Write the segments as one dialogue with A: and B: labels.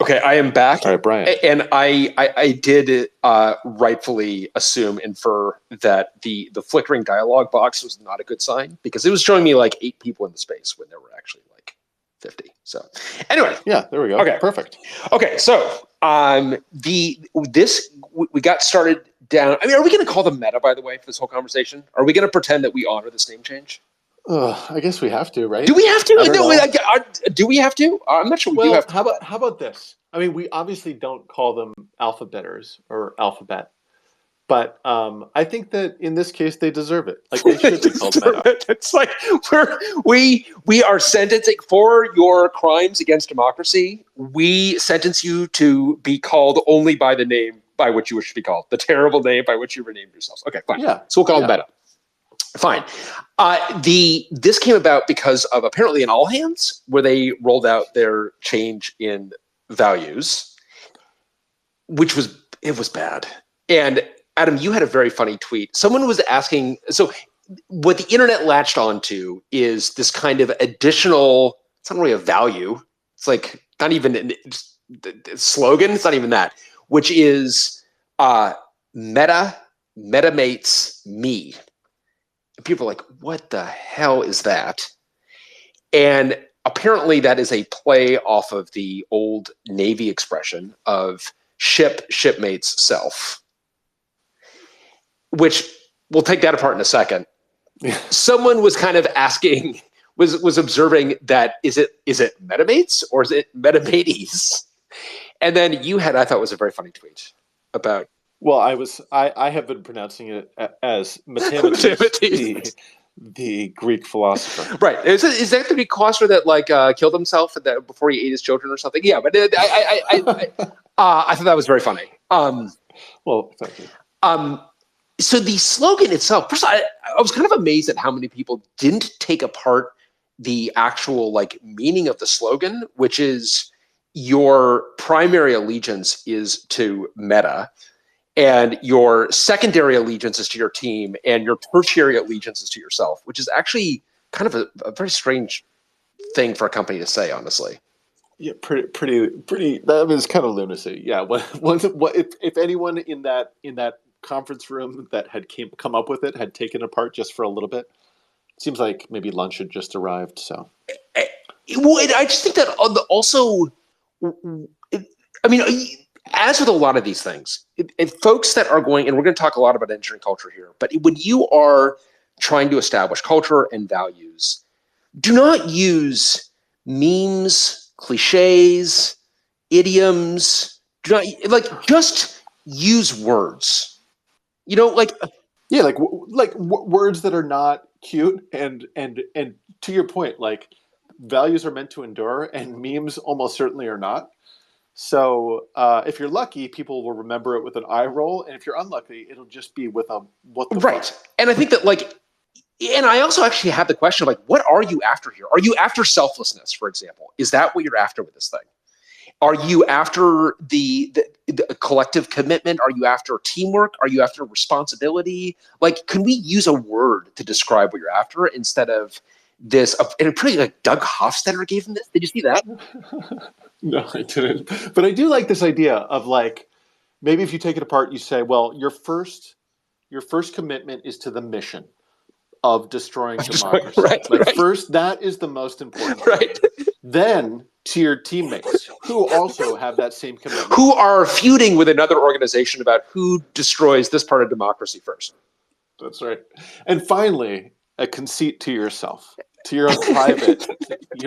A: Okay, I am back.
B: All right, Brian.
A: And I did rightfully infer that the flickering dialogue box was not a good sign because it was showing me like 8 people in the space when there were actually like 50. So anyway.
B: Yeah, there we go.
A: Okay.
B: Perfect.
A: Okay, so we got started down. I mean, are we going to call them meta, by the way, for this whole conversation? Are we going to pretend that we honor this name change?
B: I guess we have to, right?
A: Do we have to? Do we have to? I'm not sure we do have to.
B: How about this? I mean, we obviously don't call them alphabetters or alphabet, but I think that in this case they deserve it. Like they should be called meta.
A: It's like we are sentencing for your crimes against democracy. We sentence you to be called only by the name by which you wish to be called, the terrible name by which you renamed yourselves. Okay, fine.
B: Yeah.
A: So we'll call it meta. Fine. This came about because of apparently an all hands where they rolled out their change in values, which was bad. And Adam, you had a very funny tweet. Someone was asking, so what the internet latched onto is this kind of additional, it's not really a value. It's like not even a slogan. It's not even that, which is Metamates me. People are like, what the hell is that? And apparently that is a play off of the old Navy expression of shipmates self, which we'll take that apart in a second. Someone was kind of asking, was observing that is it Metamates or is it Metamates? And then you had, I thought was a very funny tweet about.
B: Well, I have been pronouncing it as Metamates, the Greek philosopher.
A: Right. Is that the Greek philosopher that like killed himself before he ate his children or something? Yeah, but I thought that was very funny.
B: Well, thank you.
A: So the slogan itself, first I was kind of amazed at how many people didn't take apart the actual like meaning of the slogan, which is your primary allegiance is to meta. And your secondary allegiance is to your team, and your tertiary allegiance is to yourself, which is actually kind of a very strange thing for a company to say, honestly.
B: Yeah, pretty. That is kind of lunacy. Yeah. If anyone in that conference room that had come up with it had taken apart just for a little bit, it seems like maybe lunch had just arrived. So.
A: Well, I just think that also, I mean. As with a lot of these things, folks that are going, and we're going to talk a lot about engineering culture here, but when you are trying to establish culture and values, do not use memes, cliches, idioms. Do not just use words. You know, like
B: words that are not cute and to your point, like values are meant to endure, and memes almost certainly are not. So if you're lucky, people will remember it with an eye roll, and if you're unlucky, it'll just be with a what the
A: right.
B: fuck?
A: And I think that and I also actually have the question of like, what are you after here? Are you after selflessness, for example? Is that what you're after with this thing? Are you after the collective commitment? Are you after teamwork? Are you after responsibility? Like, can we use a word to describe what you're after instead of this? And pretty like Doug Hofstadter gave him this. Did you see that?
B: No, I didn't. But I do like this idea of like, maybe if you take it apart, you say, well, your first commitment is to the mission of destroying democracy. Right. First, that is the most important.
A: Right.
B: Then to your teammates who also have that same commitment.
A: Who are feuding with another organization about who destroys this part of democracy first.
B: That's right. And finally, a conceit to yourself. To your own private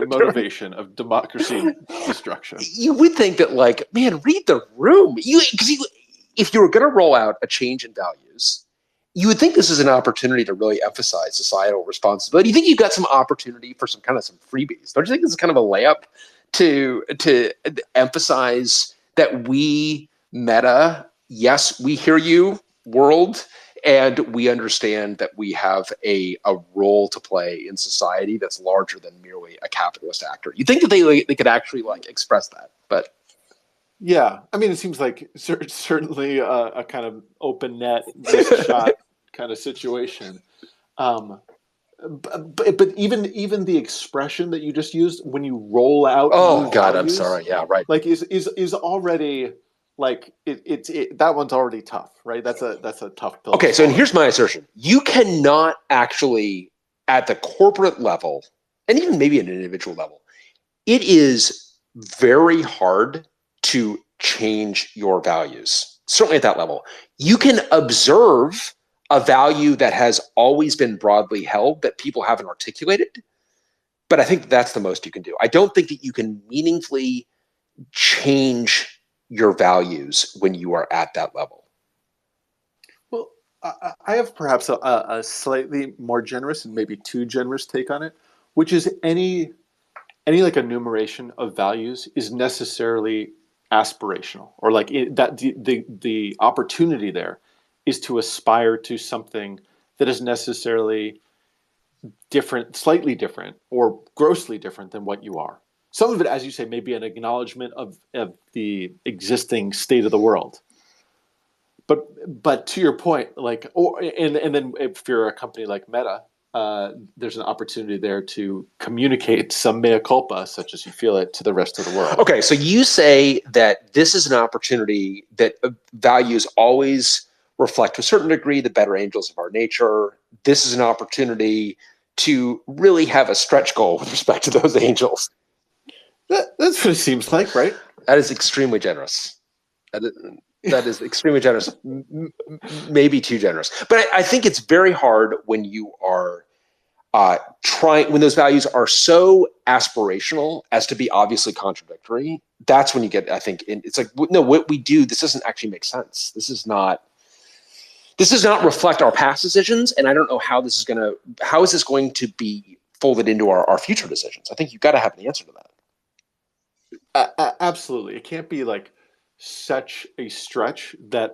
B: motivation of democracy destruction.
A: You would think that, like, man, read the room. If you were going to roll out a change in values, you would think this is an opportunity to really emphasize societal responsibility. You think you've got some opportunity for some freebies. Don't you think this is kind of a layup to emphasize that we meta, yes, we hear you, world, and we understand that we have a role to play in society that's larger than merely a capitalist actor. You think that they could actually like express that, but
B: yeah, I mean, it seems like certainly a kind of open net shot kind of situation. but even the expression that you just used when you roll out
A: Oh
B: new
A: God, I'm
B: values,
A: sorry. Yeah, right.
B: like is already like that one's already tough, right? That's a tough pill to
A: Okay, so and
B: swallow.
A: here's my assertion. You cannot actually, at the corporate level, and even maybe at an individual level, it is very hard to change your values. Certainly at that level. You can observe a value that has always been broadly held that people haven't articulated, but I think that's the most you can do. I don't think that you can meaningfully change your values when you are at that level.
B: Well, I have perhaps a slightly more generous and maybe too generous take on it, which is any like enumeration of values is necessarily aspirational, or like that the opportunity there is to aspire to something that is necessarily different, slightly different, or grossly different than what you are. Some of it, as you say, may be an acknowledgement of the existing state of the world. But to your point, like, and then if you're a company like Meta, there's an opportunity there to communicate some mea culpa, such as you feel it, to the rest of the world.
A: Okay, so you say that this is an opportunity that values always reflect to a certain degree the better angels of our nature. This is an opportunity to really have a stretch goal with respect to those angels.
B: That's what it seems like, right?
A: That is extremely generous. That is extremely generous, maybe too generous. But I think it's very hard when you are when those values are so aspirational as to be obviously contradictory. That's when you get, I think, it's like, no, what we do, this doesn't actually make sense. This does not reflect our past decisions, and I don't know how is this going to be folded into our future decisions. I think you've got to have an answer to
B: that. Absolutely, it can't be like such a stretch that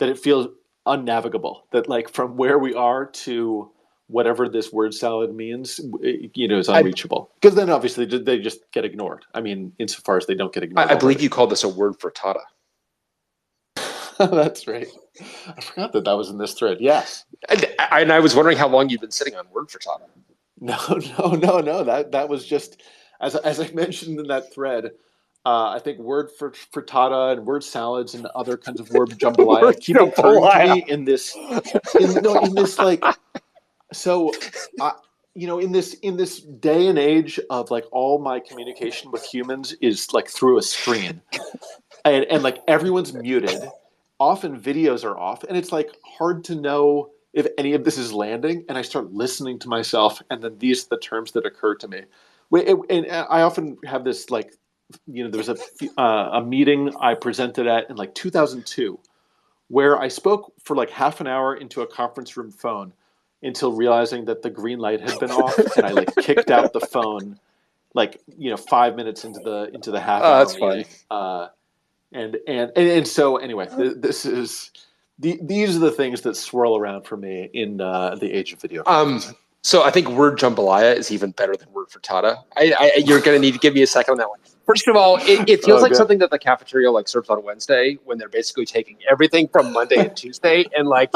B: it feels unnavigable. That like from where we are to whatever this word salad means, is unreachable. Because then obviously they just get ignored. I mean, insofar as they don't get ignored.
A: I believe you called this a word frittata.
B: That's right. I forgot that was in this thread. Yes.
A: And I was wondering how long you've been sitting on word frittata.
B: No. That was just, as I mentioned in that thread, I think word frittata and word salads and other kinds of word jambalaya keep occurring to me in this like, so in this day and age of like all my communication with humans is like through a screen, and like everyone's muted, often videos are off, and it's like hard to know if any of this is landing, and I start listening to myself, and then these are the terms that occur to me. And I often have this like, there was a meeting I presented at in like 2002 where I spoke for like half an hour into a conference room phone until realizing that the green light had been off, and I like kicked out the phone like 5 minutes into the half hour meeting. And so anyway, this is these are the things that swirl around for me in the age of video.
A: So I think word jambalaya is even better than word frittata. You're going to need to give me a second on that one. First of all, it feels like something that the cafeteria like serves on Wednesday when they're basically taking everything from Monday and Tuesday, and like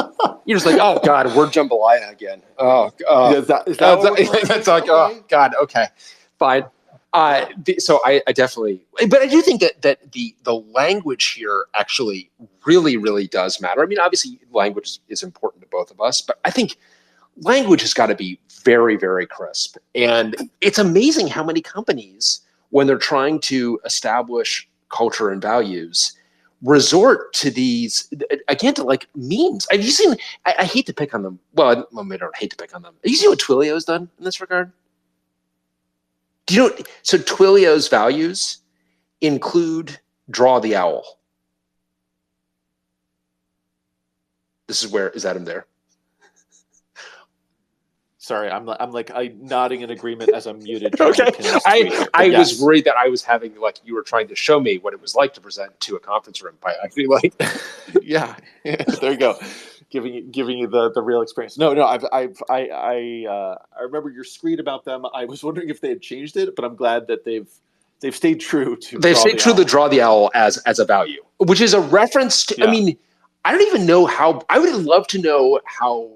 A: you're just like, oh God, word jambalaya again. That's like, oh God, okay, fine. So I definitely, but I do think that the language here actually really, really does matter. I mean, obviously language is important to both of us, but I think language has got to be very, very crisp. And it's amazing how many companies, when they're trying to establish culture and values, resort to these, again, to like memes. Have you seen, I hate to pick on them. Well, I don't hate to pick on them. Have you seen what Twilio's done in this regard? Do you know, so Twilio's values include draw the owl. This is where, is Adam there?
B: Sorry, I'm nodding in agreement as I'm muted.
A: Okay, I was worried that I was having like you were trying to show me what it was like to present to a conference room. I feel like,
B: yeah, there you go, giving you the real experience. No, I remember your screed about them. I was wondering if they had changed it, but I'm glad that they've stayed true to.
A: They've stayed true to draw the owl as a value, which is a reference to. Yeah. I mean, I don't even know how. I would love to know how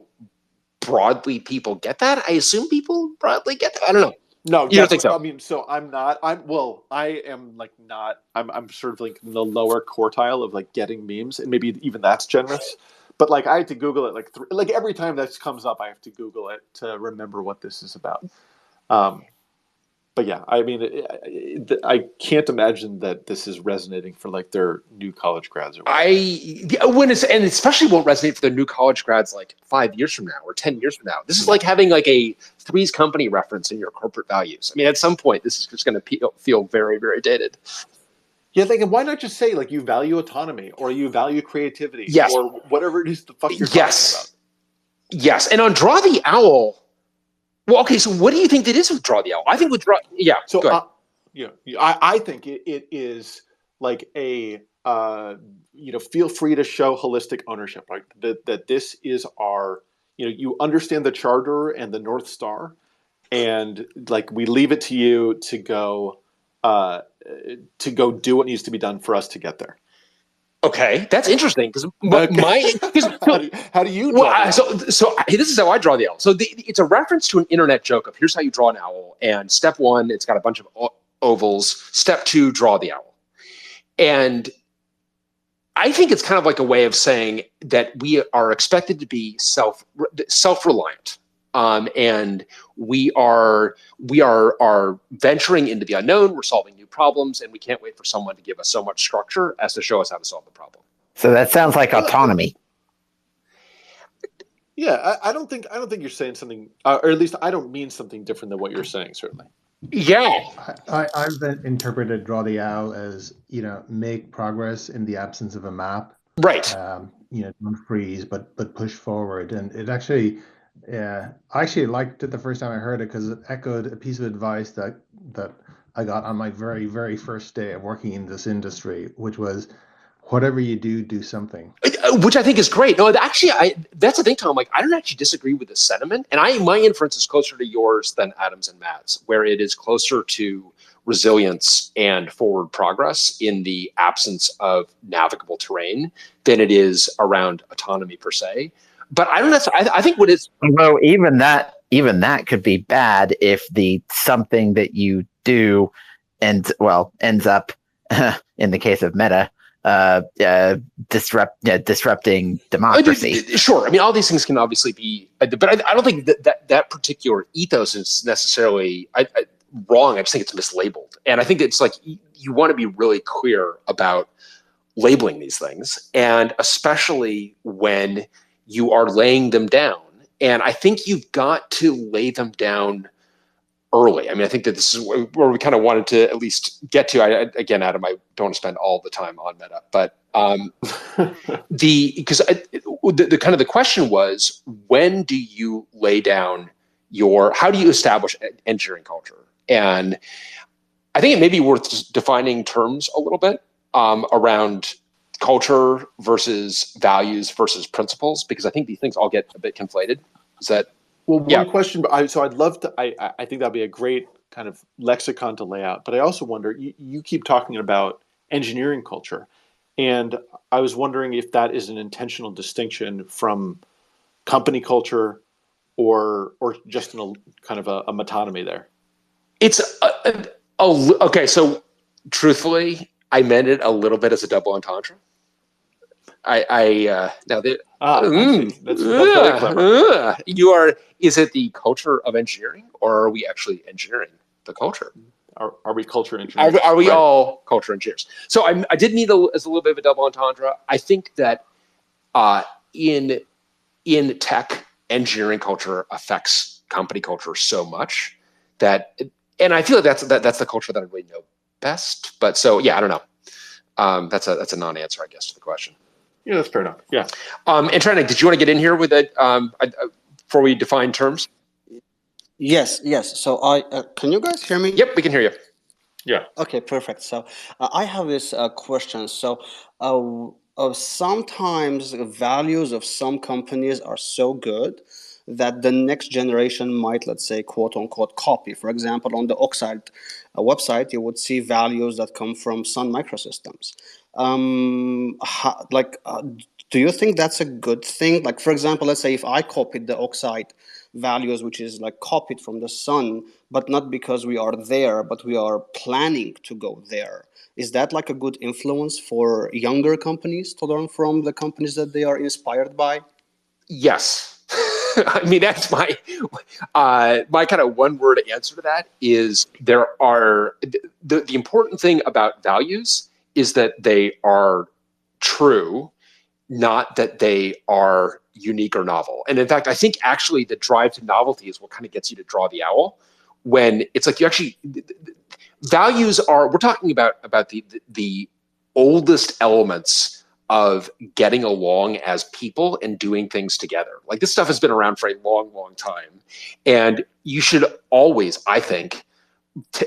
A: broadly people get that. I assume people broadly get that. I don't know.
B: No,
A: You don't think so?
B: I mean, so I'm not. I am like not. I'm sort of like in the lower quartile of like getting memes, and maybe even that's generous. But like I had to Google it like every time this comes up, I have to Google it to remember what this is about. But yeah, I mean, I can't imagine that this is resonating for like their new college grads or whatever.
A: And especially won't resonate for the new college grads like 5 years from now or 10 years from now. This is like having like a Three's Company reference in your corporate values. I mean, at some point, this is just going to feel very, very dated.
B: Yeah, like why not just say like you value autonomy or you value creativity
A: Yes.
B: or whatever it is the fuck you're talking about.
A: Yes, and on Draw the Owl. Well, okay, so what do you think that is with Draw the Owl? I think with Draw, yeah.
B: So,
A: go ahead.
B: I think it is like a, feel free to show holistic ownership, right? That this is our, you understand the charter and the North Star, and like we leave it to you to go do what needs to be done for us to get there.
A: Okay, that's interesting because
B: how do you draw
A: so this is how I draw the owl. So it's a reference to an internet joke of here's how you draw an owl, and step one, it's got a bunch of ovals. Step two, draw the owl, and I think it's kind of like a way of saying that we are expected to be self-reliant. And we are venturing into the unknown. We're solving new problems, and we can't wait for someone to give us so much structure as to show us how to solve the problem.
C: So that sounds like autonomy.
B: Yeah, I don't think you're saying something, or at least I don't mean something different than what you're saying. Certainly.
A: Yeah,
D: I've interpreted draw the owl as make progress in the absence of a map.
A: Right.
D: Don't freeze, but push forward, and it actually. Yeah, I actually liked it the first time I heard it because it echoed a piece of advice that I got on my very, very first day of working in this industry, which was, whatever you do, do something.
A: Which I think is great. No, actually, that's the thing, Tom. Like, I don't actually disagree with the sentiment, and my inference is closer to yours than Adam's and Matt's, where it is closer to resilience and forward progress in the absence of navigable terrain than it is around autonomy per se. But I don't know. I think what is
C: although even that could be bad if the something that you do ends up in the case of Meta disrupting democracy.
A: Sure. I mean, all these things can obviously be, but I don't think that particular ethos is necessarily wrong. I just think it's mislabeled, and I think it's like you want to be really clear about labeling these things, and especially when you are laying them down. And I think you've got to lay them down early. I mean, I think that this is where we kind of wanted to at least get to. Again, Adam, I don't want to spend all the time on Meta, but the question was, when do you lay down how do you establish engineering culture? And I think it may be worth defining terms a little bit around culture versus values versus principles, because I think these things all get a bit conflated. Is that
B: one question? So I'd love to. I think that'd be a great kind of lexicon to lay out. But I also wonder. You keep talking about engineering culture, and I was wondering if that is an intentional distinction from company culture, or just in a kind of a metonymy there.
A: It's okay. So truthfully, I meant it a little bit as a double entendre. Now
B: that's very clever.
A: Is it the culture of engineering, or are we actually engineering the culture?
B: Are we culture engineers?
A: Are we all culture engineers? So I did need as a little bit of a double entendre. I think that in tech, engineering culture affects company culture so much that, and I feel like that's the culture that I really know best. But so yeah, I don't know. That's a non-answer, I guess, to the question.
B: Yeah, that's fair enough. Yeah.
A: And Trina, did you want to get in here with it before we define terms?
E: Yes. So can you guys hear me?
A: Yep, we can hear you.
B: Yeah.
E: Okay, perfect. So I have this question. So sometimes the values of some companies are so good that the next generation might, let's say, quote unquote, copy. For example, on the Oxide website, you would see values that come from Sun Microsystems. Do you think that's a good thing? Like, for example, let's say if I copied the oxide values, which is like copied from the sun, but not because we are there, but we are planning to go there. Is that like a good influence for younger companies to learn from the companies that they are inspired by?
A: Yes. I mean, that's my kind of one word answer to that is there are the important thing about values is that they are true, not that they are unique or novel. And in fact, I think actually the drive to novelty is what kind of gets you to draw the owl when it's like you actually values are, we're talking about the oldest elements of getting along as people and doing things together. Like this stuff has been around for a long, long time. And you should always, I think,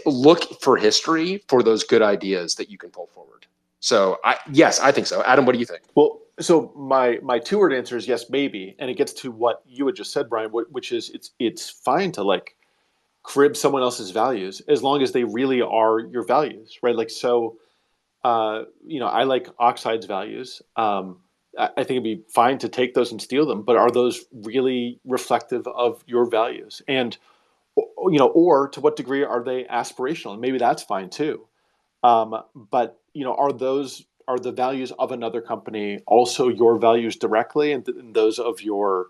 A: look for history for those good ideas that you can pull forward. So yes, I think so. Adam, what do you think?
B: Well, so my two-word answer is yes, maybe. And it gets to what you had just said, Brian, which is it's fine to like crib someone else's values as long as they really are your values, right? Like, so, I like Oxide's values. I think it'd be fine to take those and steal them, but are those really reflective of your values? And, or to what degree are they aspirational? And maybe that's fine too. But, are the values of another company also your values directly and those of your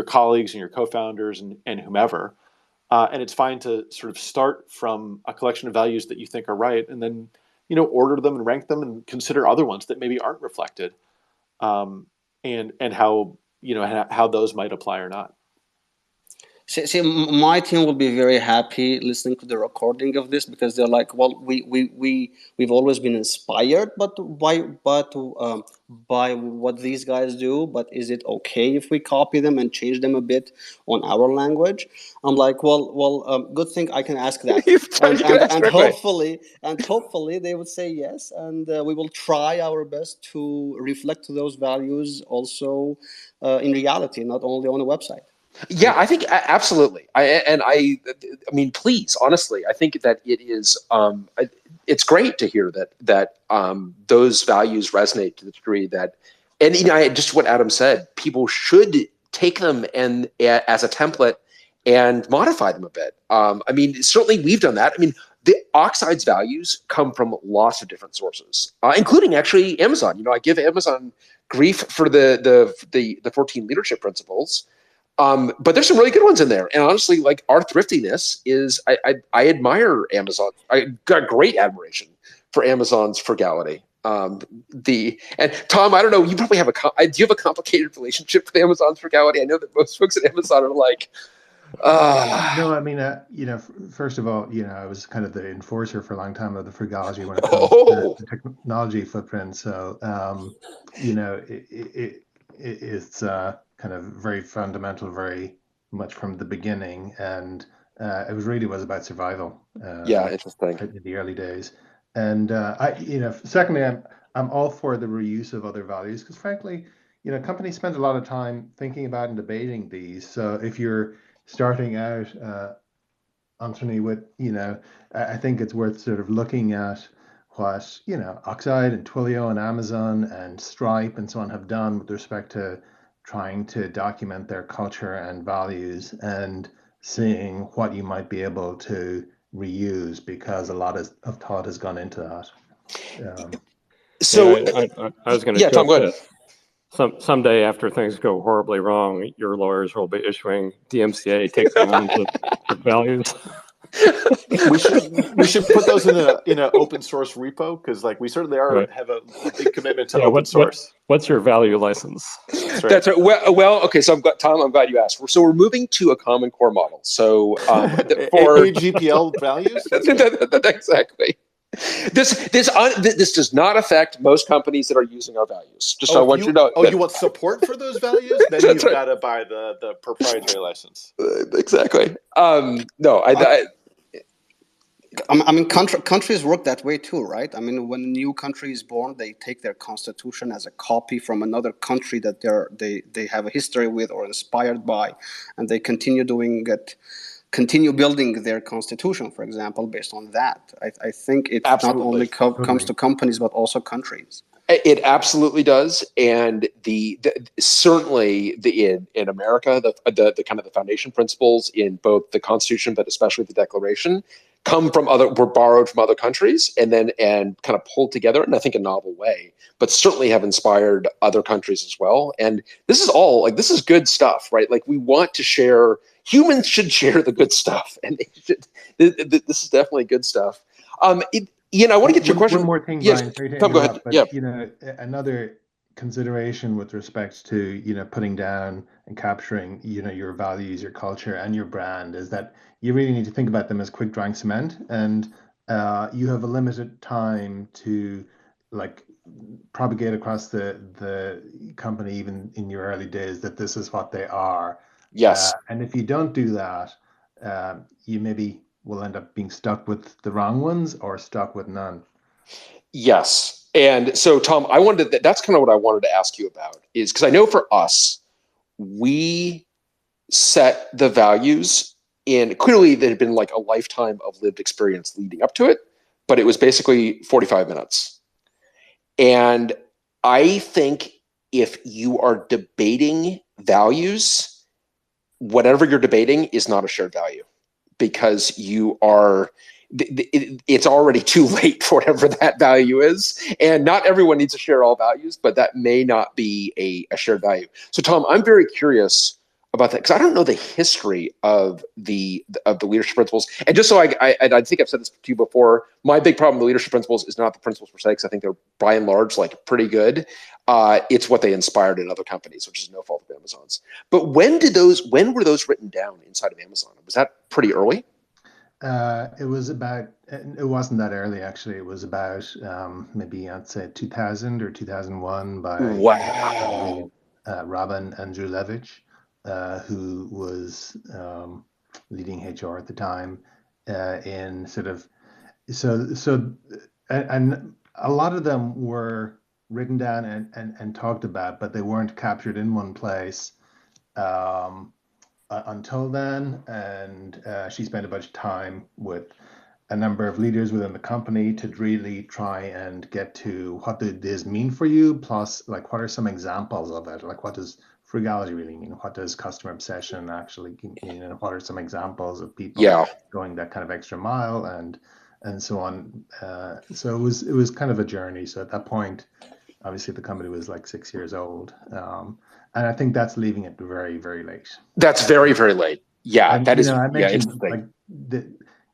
B: colleagues and your co-founders and whomever? And it's fine to sort of start from a collection of values that you think are right, and then order them and rank them and consider other ones that maybe aren't reflected, and how how those might apply or not.
E: See, my team will be very happy listening to the recording of this because they're like, well, we've always been inspired, by what these guys do. But is it okay if we copy them and change them a bit on our language? I'm like, good thing I can ask that, and hopefully they would say yes, and we will try our best to reflect those values also in reality, not only on a website.
A: Yeah, I think absolutely. I mean, please, honestly, I think that it is. It's great to hear that those values resonate to the degree that, and just what Adam said, people should take them and as a template and modify them a bit. I mean, certainly we've done that. I mean, the Oxide's values come from lots of different sources, including actually Amazon. I give Amazon grief for the 14 leadership principles. But there's some really good ones in there. And honestly, like our thriftiness is, I admire Amazon. I got great admiration for Amazon's frugality. And Tom, I don't know, you probably have do you have a complicated relationship with Amazon's frugality? I know that most folks at Amazon are like,
D: No, I mean, first of all, I was kind of the enforcer for a long time of the frugality when it comes to the technology footprint. So, it's kind of very fundamental, very much from the beginning, and it was about survival.
A: Interesting.
D: In the early days, and secondly, I'm all for the reuse of other values because, frankly, companies spend a lot of time thinking about and debating these. So if you're starting out, Anthony, with I think it's worth sort of looking at what Oxide and Twilio and Amazon and Stripe and so on have done with respect to trying to document their culture and values and seeing what you might be able to reuse, because a lot of thought has gone into that.
F: I was going to
A: Tom, go ahead.
F: Someday after things go horribly wrong, your lawyers will be issuing DMCA takedowns of values.
B: we should put those in a open source repo, because like we certainly have a big commitment to open source.
F: What's your value license?
A: That's right. Well, okay. So Tom, I'm glad you asked. So we're moving to a common core model. So
B: for GPL values,
A: exactly. This does not affect most companies that are using our values. Just I want you to know.
B: You want support for those values? Then you've got to buy the proprietary license.
A: Exactly. No,
E: I mean, countries work that way too, right? I mean, when a new country is born, they take their constitution as a copy from another country that they have a history with or inspired by, and they continue building their constitution, for example, based on that. I think it not only comes to companies but also countries.
A: It absolutely does, and certainly in America, the kind of the foundation principles in both the Constitution, but especially the Declaration, were borrowed from other countries, and kind of pulled together in, I think, a novel way, but certainly have inspired other countries as well. And this is good stuff, right? Like, we want to share. Humans should share the good stuff, and they should. This is definitely good stuff. Ian, I want to get your question.
D: One more thing,
A: Yes,
D: Brian. Sorry to
A: Tom, go
D: interrupt,
A: ahead.
D: but
A: Yeah.
D: another consideration with respect to putting down and capturing your values, your culture, and your brand is that you really need to think about them as quick drying cement, and you have a limited time to like propagate across the company, even in your early days, that this is what they are.
A: Yes.
D: And if you don't do that, you maybe will end up being stuck with the wrong ones or stuck with none.
A: Yes. And so, Tom, that's kind of what I wanted to ask you about, is because I know for us, we set the values in, clearly there had been like a lifetime of lived experience leading up to it, but it was basically 45 minutes. And I think if you are debating values, whatever you're debating is not a shared value, because it's already too late for whatever that value is. And not everyone needs to share all values, but that may not be a shared value. So, Tom, I'm very curious about that, because I don't know the history of the leadership principles. And just so I think I've said this to you before, my big problem with the leadership principles is not the principles per se, because I think they're by and large like pretty good. It's what they inspired in other companies, which is no fault of Amazon's. But when were those written down inside of Amazon? Was that pretty early?
D: It wasn't that early, actually. It was about maybe I'd say 2000 or 2001 by
A: Wow.
D: Robin Andrulevich, who was leading HR at the time, in sort of and a lot of them were written down and talked about, but they weren't captured in one place until then. And she spent a bunch of time with a number of leaders within the company to really try and get to what did this mean for you, plus like what are some examples of it, like what does frugality really mean, what does customer obsession actually mean, and what are some examples of people going that kind of extra mile and so on. So it was kind of a journey. So at that point, obviously the company was like 6 years old, and I think that's leaving it very, very late.
A: That's very, very late. Yeah,
D: and,
A: that is.
D: I mentioned
A: interesting.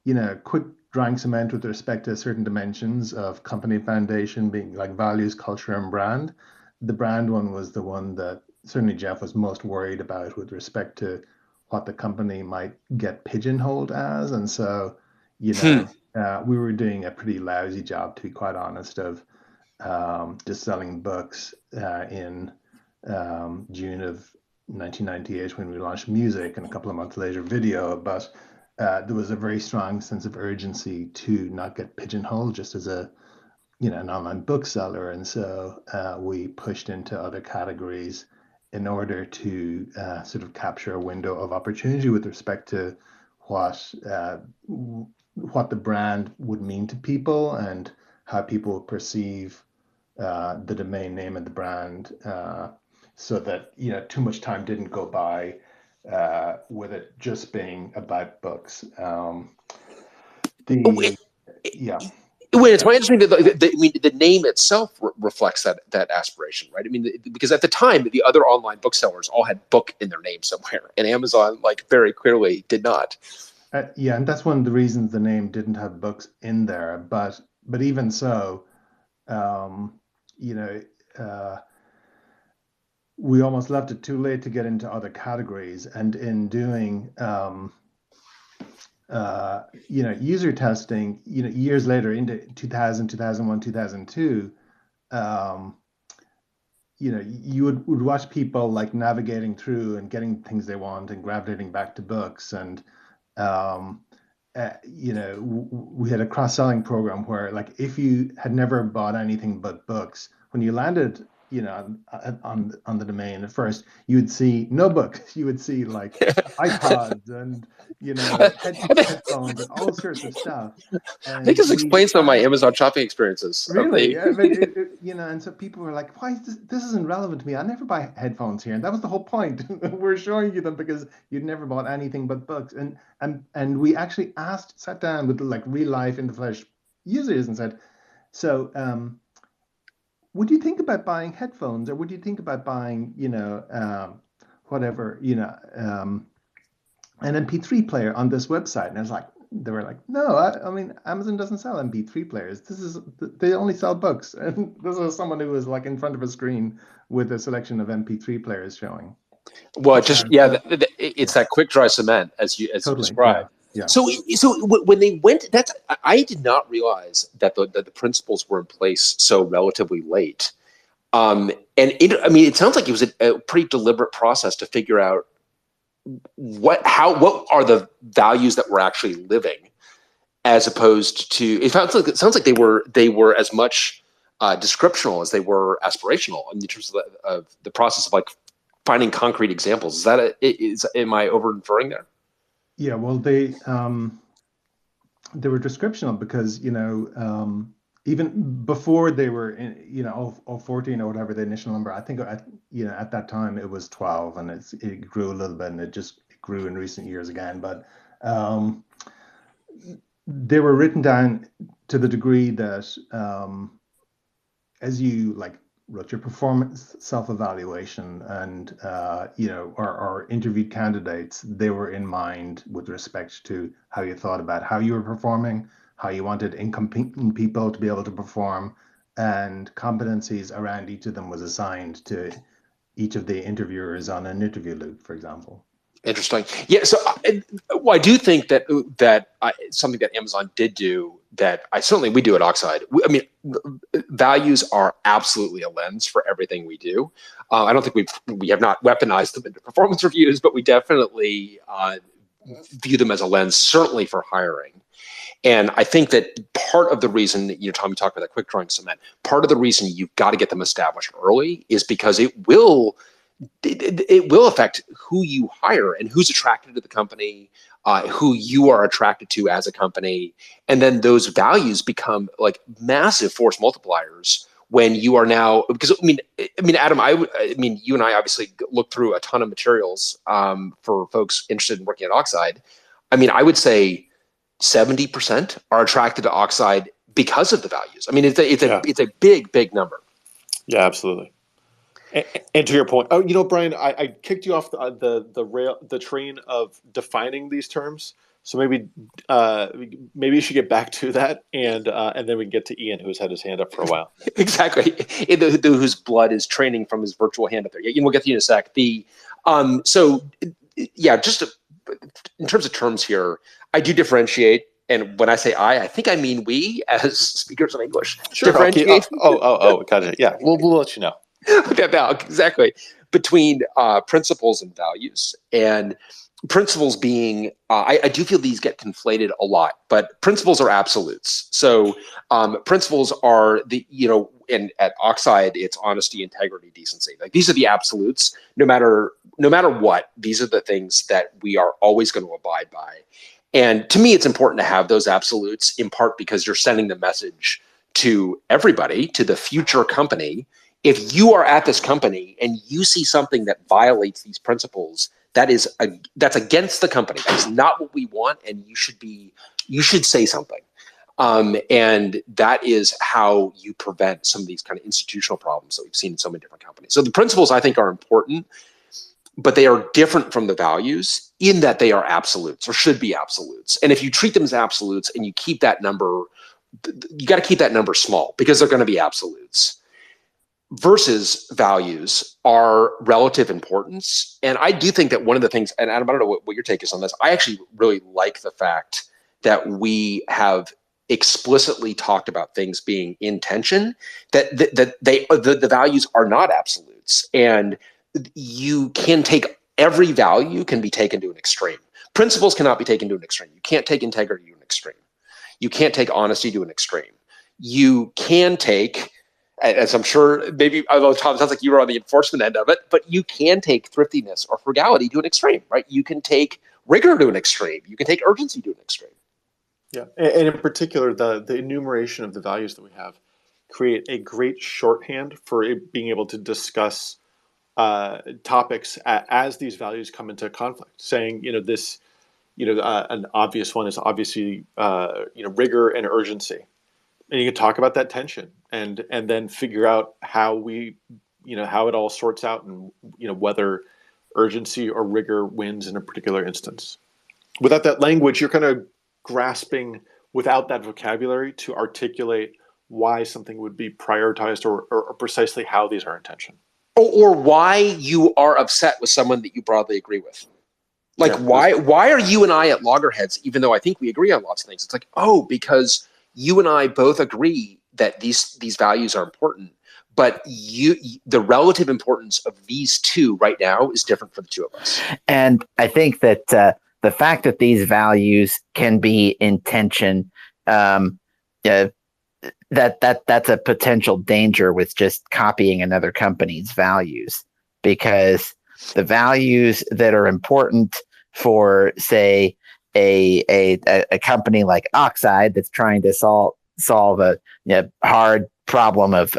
D: Like quick drying cement with respect to certain dimensions of company foundation being like values, culture, and brand. The brand one was the one that certainly Jeff was most worried about with respect to what the company might get pigeonholed as. And so, we were doing a pretty lousy job, to be quite honest, of just selling books in June of 1998 when we launched music, and a couple of months later video. But there was a very strong sense of urgency to not get pigeonholed just as an online bookseller, and so we pushed into other categories in order to sort of capture a window of opportunity with respect to what the brand would mean to people and how people perceive the domain name and the brand, so that too much time didn't go by with it just being about books.
A: It's my understanding that the name itself reflects that aspiration, right? I mean, because at the time, the other online booksellers all had book in their name somewhere, and Amazon, like, very clearly did not.
D: And that's one of the reasons the name didn't have books in there. But even so, we almost left it too late to get into other categories, and in doing user testing, years later into 2000, 2001, 2002, you would watch people like navigating through and getting things they want and gravitating back to books. And we had a cross-selling program where, like, if you had never bought anything but books, when you landed you know, on the domain at first, you would see no books, you would see like iPods and, you know, headphones and all sorts of stuff.
A: I think
D: And
A: this
D: we
A: explains some of my Amazon shopping experiences. Of
D: really,
A: the
D: yeah, but you know, and so people were like, "Why is this isn't relevant to me? I never buy headphones here." And that was the whole point. We're showing you them because you'd never bought anything but books. And we actually sat down with like real life in the flesh users and said, "So, would you think about buying headphones, or would you think about buying, you know, whatever, you know, an MP3 player on this website?" And I was like, they were like, "No, I mean, Amazon doesn't sell MP3 players. They only sell books." And this was someone who was like in front of a screen with a selection of MP3 players showing.
A: Well, just
D: So,
A: it's
D: yeah,
A: that quick dry cement as you
D: totally,
A: described.
D: yeah.
A: So when they went, I did not realize that the principles were in place so relatively late. And I mean, it sounds like it was a pretty deliberate process to figure out what are the values that we're actually living, as opposed to it sounds like they were as much descriptional as they were aspirational in terms of the process of like finding concrete examples. Am I over inferring there?
D: Yeah, well, they were descriptional because, you know, even before they were in, you know, 14 or whatever the initial number, I think you know, at that time it was 12, and it grew a little bit, and it grew in recent years again. But they were written down to the degree that as you like wrote your performance self-evaluation and you know, or interviewed candidates, they were in mind with respect to how you thought about how you were performing, how you wanted incompetent people to be able to perform, and competencies around each of them was assigned to each of the interviewers on an interview loop, for example.
A: Interesting. Yeah. So, I do think that something that Amazon did do that we do at Oxide. I mean, values are absolutely a lens for everything we do. I don't think we have not weaponized them into performance reviews, but we definitely view them as a lens, certainly for hiring. And I think that part of the reason that, you know, Tom, you talked about that quick drawing cement, part of the reason you've got to get them established early is because it will affect who you hire and who's attracted to the company, who you are attracted to as a company. And then those values become like massive force multipliers when you are now, because I mean, Adam, I mean, you and I obviously looked through a ton of materials for folks interested in working at Oxide. I mean, I would say 70% are attracted to Oxide because of the values. I mean, it's a big number.
B: Yeah, absolutely. And to your point, you know, Brian, I kicked you off the train of defining these terms. So maybe you should get back to that, and then we can get to Ian, who's had his hand up for a while.
A: Exactly, whose blood is training from his virtual hand up there. Yeah, we'll get to you in a sec. Just in terms of terms here, I do differentiate. And when I say I think I mean we as speakers of English.
B: Sure.
A: Differentiate.
B: Got it. Yeah, we'll let you know.
A: Exactly. Between principles and values, and principles being, I do feel these get conflated a lot, but principles are absolutes. So principles are and at Oxide, it's honesty, integrity, decency. Like these are the absolutes. No matter what, these are the things that we are always going to abide by. And to me, it's important to have those absolutes, in part because you're sending the message to everybody, to the future company. If you are at this company and you see something that violates these principles, that's against the company. That's not what we want, and you should say something. And that is how you prevent some of these kind of institutional problems that we've seen in so many different companies. So the principles, I think, are important, but they are different from the values in that they are absolutes, or should be absolutes. And if you treat them as absolutes and you keep that number, you got to keep that number small because they're going to be absolutes. Versus values are relative importance. And I do think that one of the things, and Adam, I don't know what your take is on this, I actually really like the fact that we have explicitly talked about things being in tension, that the values are not absolutes. And you can take, every value can be taken to an extreme. Principles cannot be taken to an extreme. You can't take integrity to an extreme. You can't take honesty to an extreme. You can take as I'm sure maybe, although Tom, sounds like you were on the enforcement end of it, but you can take thriftiness or frugality to an extreme, right? You can take rigor to an extreme. You can take urgency to an extreme.
B: Yeah, and in particular, the enumeration of the values that we have create a great shorthand for being able to discuss topics as these values come into conflict. Saying, this, an obvious one is obviously, rigor and urgency, and you can talk about that tension and then figure out how how it all sorts out, and whether urgency or rigor wins in a particular instance. Without that language, you're kind of grasping without that vocabulary to articulate why something would be prioritized or precisely how these are in tension.
A: Or why you are upset with someone that you broadly agree with. Like,
B: Yeah,
A: why are you and I at loggerheads, even though I think we agree on lots of things? It's like, because you and I both agree that these values are important, but the relative importance of these two right now is different for the two of us.
C: And I think that the fact that these values can be in tension, that's a potential danger with just copying another company's values, because the values that are important for, say, a company like Oxide that's trying to solve a hard problem of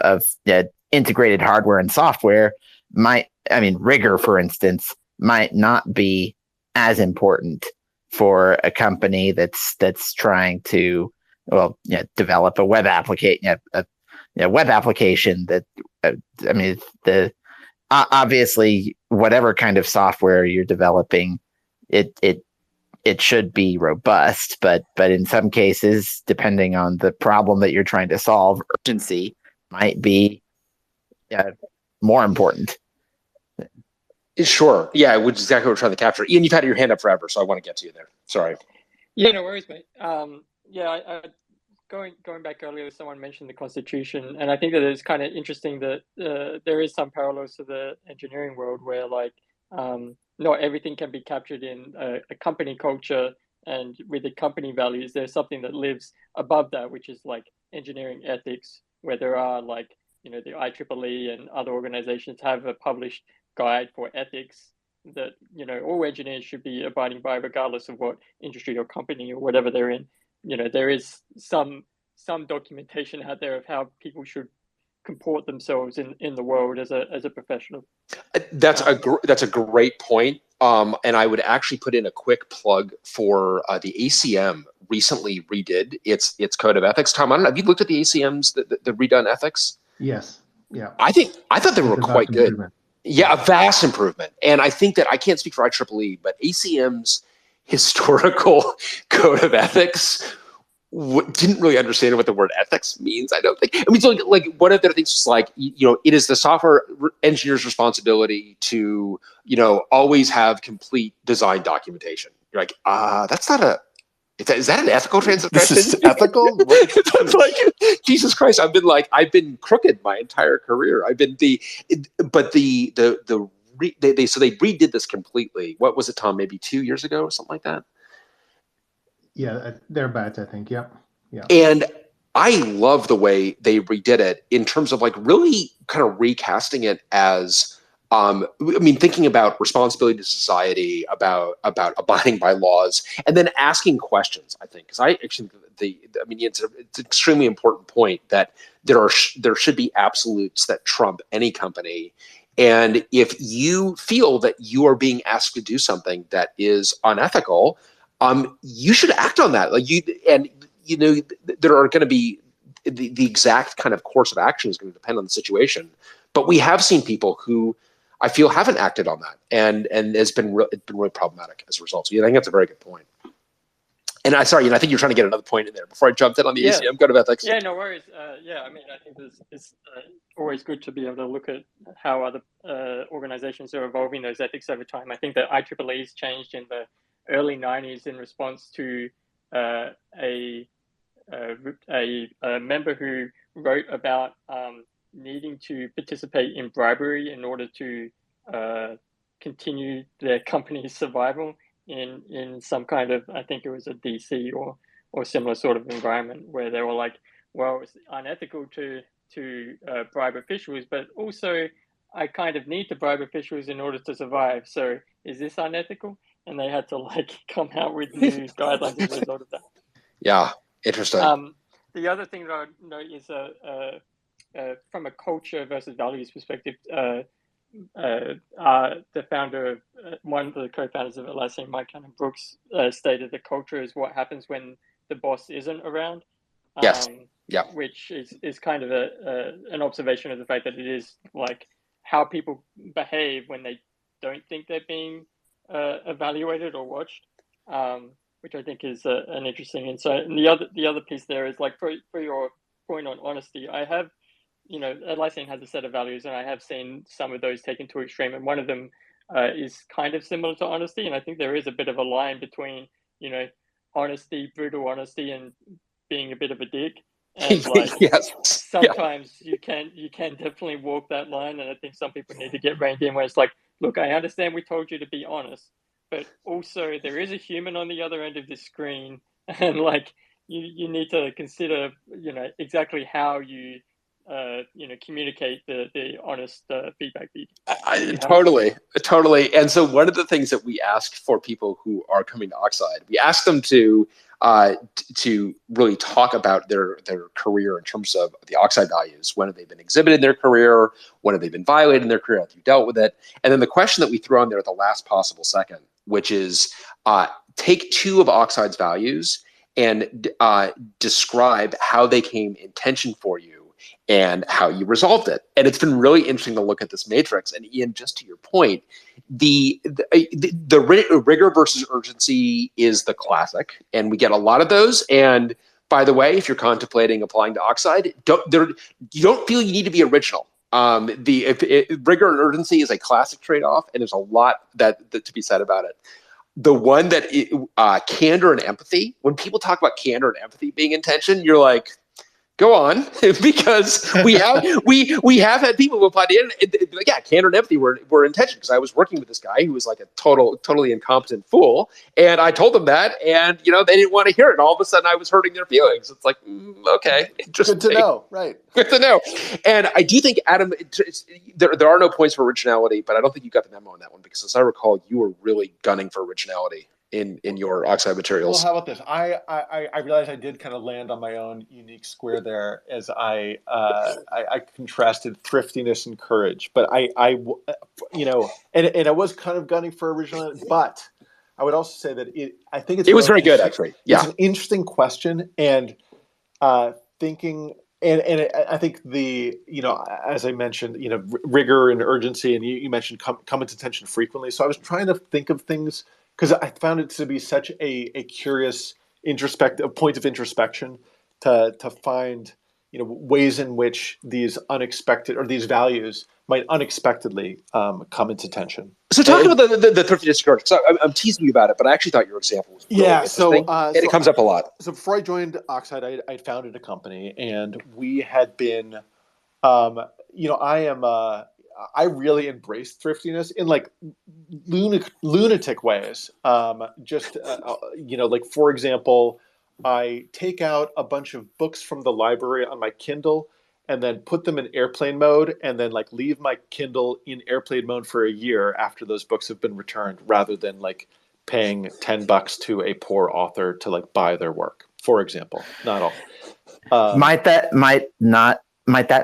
C: integrated hardware and software rigor, for instance, might not be as important for a company that's trying to develop a web application, web application that obviously whatever kind of software you're developing, it should be robust, but in some cases, depending on the problem that you're trying to solve, urgency might be more important.
A: Sure. Yeah, which is exactly what we're trying to capture. Ian, you've had your hand up forever, so I want to get to you there. Sorry.
F: Yeah, no worries, mate. I going back earlier, someone mentioned the Constitution, and I think that it's kind of interesting that there is some parallels to the engineering world where, like, not everything can be captured in a company culture, and with the company values, there's something that lives above that, which is like engineering ethics, where there are, like, the IEEE and other organizations have a published guide for ethics that all engineers should be abiding by, regardless of what industry or company or whatever they're in. There is some documentation out there of how people should comport themselves in the world as a professional.
A: That's a great point. And I would actually put in a quick plug for the ACM recently redid its code of ethics. Tom, I don't know, have you looked at the ACM's the redone ethics?
D: Yes. Yeah.
A: I thought they were quite good. Yeah, a vast improvement. And I think that, I can't speak for IEEE, but ACM's historical code of ethics didn't really understand what the word ethics means, I don't think. I mean, so like one of their things was like, it is the software engineer's responsibility to, always have complete design documentation. You're like, that's not is that an ethical transgression?
B: This is ethical?
A: It's like, Jesus Christ, I've been crooked my entire career. So they redid this completely. What was it, Tom? Maybe 2 years ago or something like that?
D: Yeah, they're bad, I think. Yeah.
A: And I love the way they redid it in terms of like really kind of recasting it as, thinking about responsibility to society, about abiding by laws, and then asking questions. I think, because I actually it's an extremely important point that there should be absolutes that trump any company. And if you feel that you are being asked to do something that is unethical, you should act on that. There are going to be the exact kind of course of action is going to depend on the situation. But we have seen people who I feel haven't acted on that, and it's been really problematic as a result. So I think that's a very good point. And I think you're trying to get another point in there before I jumped in on the ACM code of ethics.
F: Yeah, no worries. I think it's always good to be able to look at how other organizations are evolving those ethics over time. I think that IEEE's changed in the early 90s in response to a member who wrote about needing to participate in bribery in order to continue their company's survival in some kind of, I think it was a DC or similar sort of environment, where they were like, well, it's unethical to to bribe officials, but also I kind of need to bribe officials in order to survive. So is this unethical? And they had to like come out with new guidelines as a result of that.
A: Yeah, interesting.
F: The other thing that I would note is from a culture versus values perspective, the founder of one of the co-founders of Atlassian, Mike Cannon-Brookes, stated that culture is what happens when the boss isn't around.
A: Yes. Yeah.
F: Which is kind of an observation of the fact that it is like how people behave when they don't think they're being evaluated or watched, which I think is an interesting insight. And the other piece there is like for your point on honesty, I have, Atlassian has a set of values, and I have seen some of those taken to extreme, and one of them is kind of similar to honesty, and I think there is a bit of a line between, honesty, brutal honesty, and being a bit of a dick. And like
A: yes.
F: sometimes you can definitely walk that line, and I think some people need to get reined in where it's like, look, I understand we told you to be honest, but also there is a human on the other end of the screen, and like you need to consider exactly how you communicate the honest feedback.
A: Totally. And so one of the things that we ask for people who are coming to Oxide, we ask them to really talk about their career in terms of the Oxide values. When have they been exhibited in their career? When have they been violated in their career? Have you dealt with it? And then the question that we throw in there at the last possible second, which is take two of Oxide's values and describe how they came in tension for you and how you resolved it. And it's been really interesting to look at this matrix. And Ian, just to your point, the rigor versus urgency is the classic, and we get a lot of those. And by the way, if you're contemplating applying to Oxide, you don't feel you need to be original. Rigor and urgency is a classic trade-off, and there's a lot that to be said about it. The one that candor and empathy. When people talk about candor and empathy being in tension, you're like, go on, because we have had people who applied in, like, yeah, candor and empathy were in tension, because I was working with this guy who was like a totally incompetent fool, and I told them that, and they didn't want to hear it, and all of a sudden I was hurting their feelings. It's like, okay,
B: good to know, right? Good
A: to know. And I do think, Adam, there are no points for originality, but I don't think you got the memo on that one, because as I recall, you were really gunning for originality in your Oxide materials.
B: Well, how about this? I realized I did kind of land on my own unique square there as I contrasted thriftiness and courage. But and I was kind of gunning for originality, but I would also say that I think it was
A: very good, actually. Yeah,
B: it's an interesting question, and thinking. And I think as I mentioned, rigor and urgency, and you mentioned come into tension frequently. So I was trying to think of things, because I found it to be such a curious point of introspection to find ways in which these unexpected, or these values might unexpectedly come into tension.
A: So talk about the thriftiness courage. So I'm teasing you about it, but I actually thought your example was really interesting. And it comes up a lot.
B: So before I joined Oxide, I founded a company, and we had been, I really embraced thriftiness in like lunatic ways. Like, for example, I take out a bunch of books from the library on my Kindle and then put them in airplane mode, and then like leave my Kindle in airplane mode for a year after those books have been returned, rather than like paying $10 to a poor author to like buy their work, for example. Not all.
C: Might that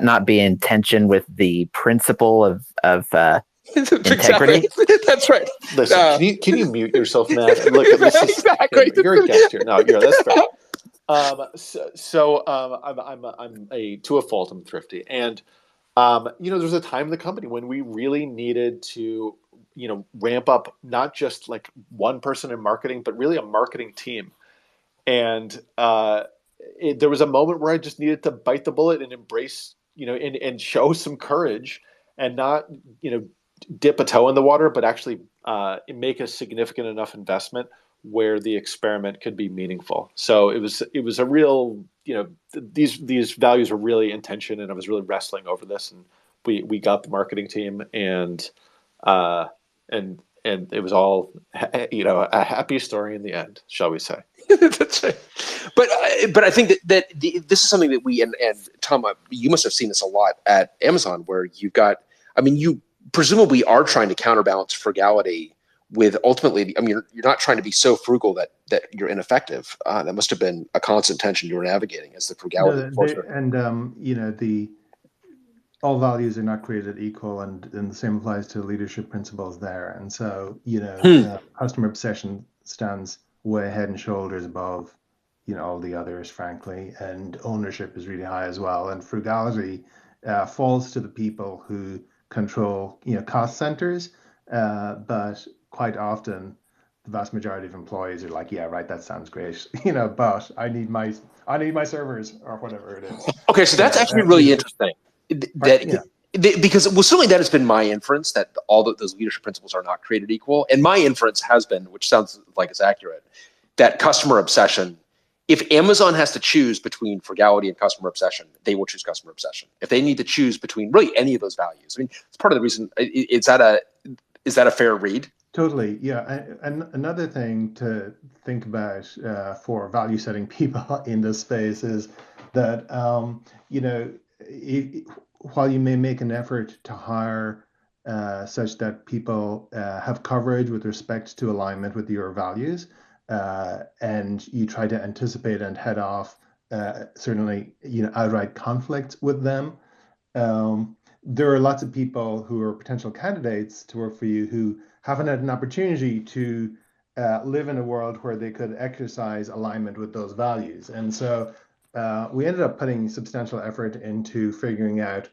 C: not be in tension with the principle of integrity?
A: That's right.
B: Listen, can you mute yourself, Matt? Look, exactly. You're a guest here. No, that's fair. I'm to a fault, I'm thrifty, and there was a time in the company when we really needed to ramp up not just like one person in marketing, but really a marketing team, and there was a moment where I just needed to bite the bullet and embrace and show some courage, and not dip a toe in the water, but actually make a significant enough investment where the experiment could be meaningful. So it was a real, these values were really in tension, and I was really wrestling over this, and we got the marketing team, and it was all, a happy story in the end, shall we say.
A: That's right. But I think that this is something that we and Tom, you must have seen this a lot at Amazon, where you've got. I mean, you presumably are trying to counterbalance frugality with ultimately. I mean, you're not trying to be so frugal that you're ineffective. That must have been a constant tension you were navigating as the frugality enforcer.
D: All values are not created equal, and the same applies to leadership principles there. And so, customer obsession stands way head and shoulders above, all the others, frankly, and ownership is really high as well. And frugality falls to the people who control, cost centers, but quite often the vast majority of employees are like, yeah, right, that sounds great, but I need my servers or whatever it is.
A: Okay, so that's actually really interesting. Because certainly that has been my inference, that all those leadership principles are not created equal, and my inference has been, which sounds like it's accurate, that customer obsession. If Amazon has to choose between frugality and customer obsession, they will choose customer obsession. If they need to choose between really any of those values, I mean, it's part of the reason. Is that a fair read?
D: Totally, yeah. And another thing to think about for value setting people in this space is that while you may make an effort to hire such that people have coverage with respect to alignment with your values, and you try to anticipate and head off certainly outright conflict with them, there are lots of people who are potential candidates to work for you who haven't had an opportunity to live in a world where they could exercise alignment with those values. And so we ended up putting substantial effort into figuring out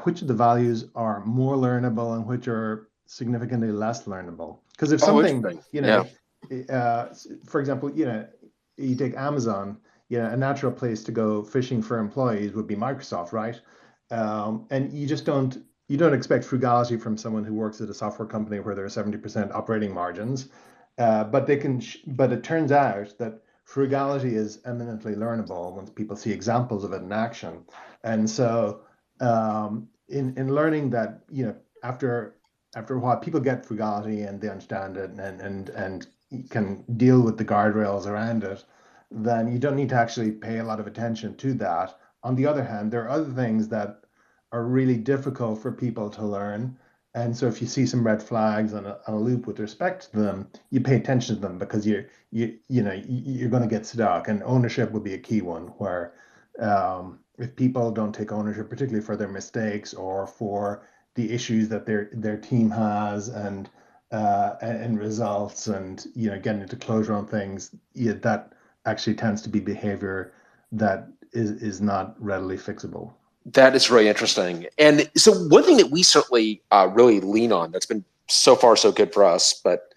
D: which of the values are more learnable and which are significantly less learnable. Because if something, for example, you take Amazon, a natural place to go fishing for employees would be Microsoft, right? And you don't expect frugality from someone who works at a software company where there are 70% operating margins, but it turns out that frugality is eminently learnable once people see examples of it in action. And so in learning that, after a while, people get frugality and they understand it and can deal with the guardrails around it, then you don't need to actually pay a lot of attention to that. On the other hand, there are other things that are really difficult for people to learn. And so if you see some red flags on a loop with respect to them, you pay attention to them because you're going to get stuck. And ownership would be a key one, where if people don't take ownership, particularly for their mistakes or for the issues that their team has and results, and getting into closure on things, that actually tends to be behavior that is not readily fixable.
A: That is really interesting. And so one thing that we certainly really lean on, that's been so far so good for us, but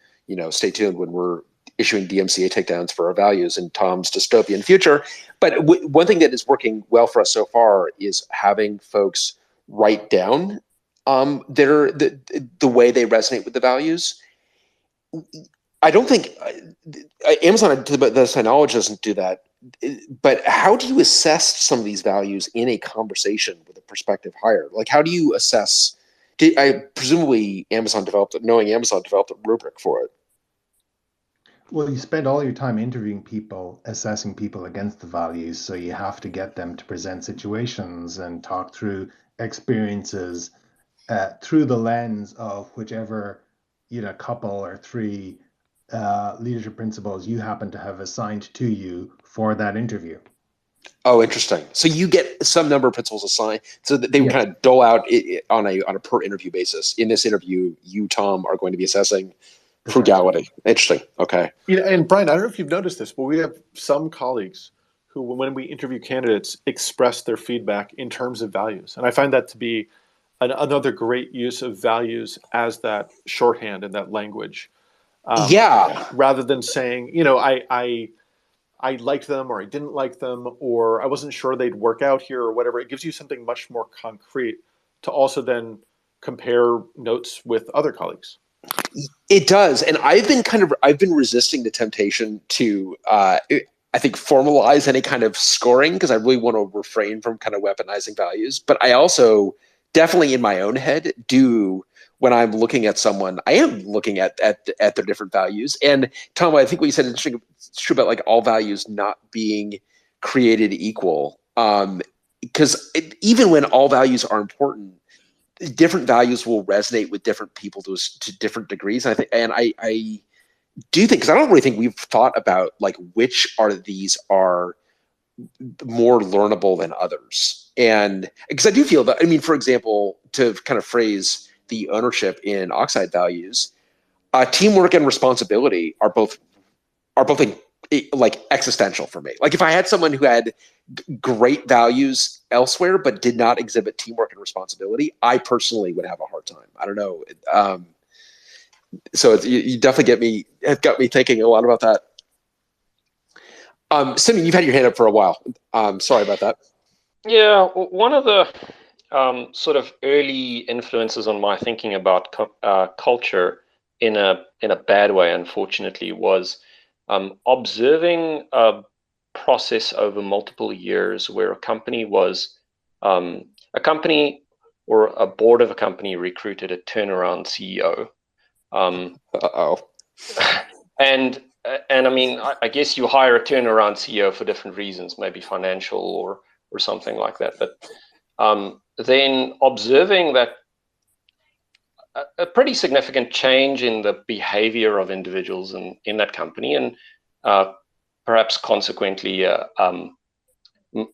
A: stay tuned when we're issuing DMCA takedowns for our values in Tom's dystopian future. But one thing that is working well for us so far is having folks write down the way they resonate with the values. I don't think Amazon, to the best of my knowledge, doesn't do that. But how do you assess some of these values in a conversation with a prospective hire? Like, how do you assess? Presumably, Amazon developed a rubric for it.
D: Well, you spend all your time interviewing people, assessing people against the values, so you have to get them to present situations and talk through experiences through the lens of whichever couple or three leadership principles you happen to have assigned to you for that interview.
A: Oh, interesting. So you get some number of principles assigned, so that they would kind of dole out on a per interview basis. In this interview, you, Tom, are going to be assessing frugality. Interesting. Okay.
B: And Brian, I don't know if you've noticed this, but we have some colleagues who, when we interview candidates, express their feedback in terms of values, and I find that to be another great use of values as that shorthand and that language. Rather than saying, I liked them or I didn't like them or I wasn't sure they'd work out here or whatever. It gives you something much more concrete to also then compare notes with other colleagues.
A: It does. And I've been resisting the temptation to, I think, formalize any kind of scoring, because I really want to refrain from kind of weaponizing values. But I also definitely in my own head do when I'm looking at someone, I am looking at their different values. And Tom, I think what you said is interesting. It's true about like all values not being created equal. Because even when all values are important, different values will resonate with different people to different degrees. And I do think, because I don't really think we've thought about like which are these are more learnable than others. And because I do feel that, I mean, for example, to kind of phrase the ownership in Oxide values, teamwork and responsibility are both like existential for me. Like if I had someone who had great values elsewhere but did not exhibit teamwork and responsibility, I personally would have a hard time. I don't know. So you definitely got me thinking a lot about that. Simeon, you've had your hand up for a while. Sorry about that.
G: Yeah, one of the sort of early influences on my thinking about culture in a bad way, unfortunately, was observing a process over multiple years where a company was a company or a board of a company recruited a turnaround CEO. And I mean, I guess you hire a turnaround CEO for different reasons, maybe financial or something like that. But then observing that a pretty significant change in the behavior of individuals in that company, and perhaps consequently,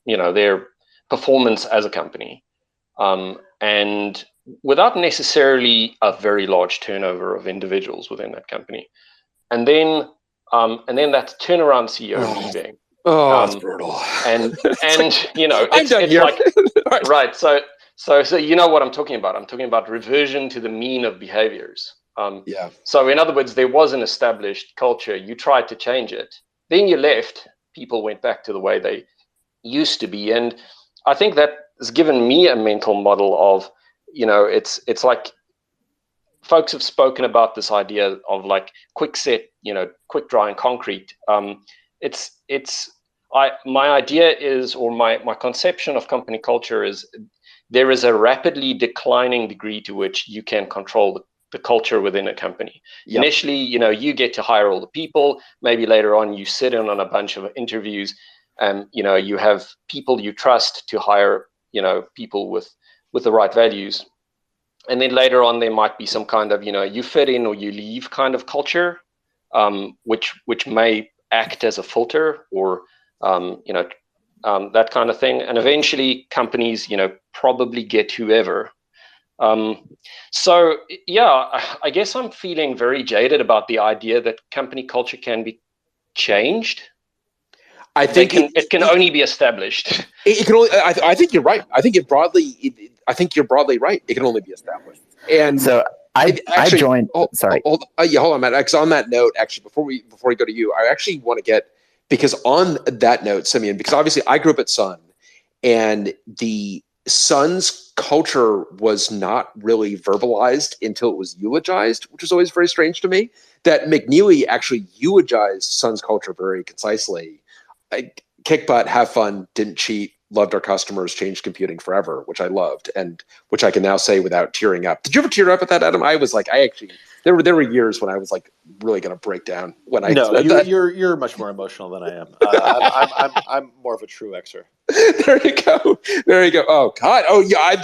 G: their performance as a company, and without necessarily a very large turnover of individuals within that company, and then that turnaround CEO leaving.
A: That's brutal.
G: And
A: I'm done
G: it's
A: here.
G: like right. So you know what I'm talking about. I'm talking about reversion to the mean of behaviors.
A: Yeah.
G: So in other words, there was an established culture. You tried to change it. Then you left. People went back to the way they used to be. And I think that has given me a mental model of, it's like folks have spoken about this idea of like quick drying concrete. My idea is, or my conception of company culture is, there is a rapidly declining degree to which you can control the culture within a company. Yep. Initially, you get to hire all the people. Maybe later on, you sit in on a bunch of interviews, and you have people you trust to hire, people with the right values. And then later on, there might be some kind of, you fit in or you leave kind of culture, which may act as a filter or that kind of thing. And eventually companies, probably get whoever. So yeah, I guess I'm feeling very jaded about the idea that company culture can be changed. I think it can only be established.
A: It can only. I think you're right. I think you're broadly right. It can only be established. And
C: so I joined. Sorry.
A: Hold on, Matt. Because on that note, actually, before we go to you, I actually want to get, because on that note, Simeon, because obviously I grew up at Sun, and the Sun's culture was not really verbalized until it was eulogized, which was always very strange to me. That McNeely actually eulogized Sun's culture very concisely. Kick butt, have fun, didn't cheat, loved our customers, changed computing forever, which I loved, and which I can now say without tearing up. Did you ever tear up at that, Adam? I was like, there were years when I was like really going to break down when I said that.
B: You're much more emotional than I am. I'm more of a true Xer.
A: There you go. Oh God. Oh yeah.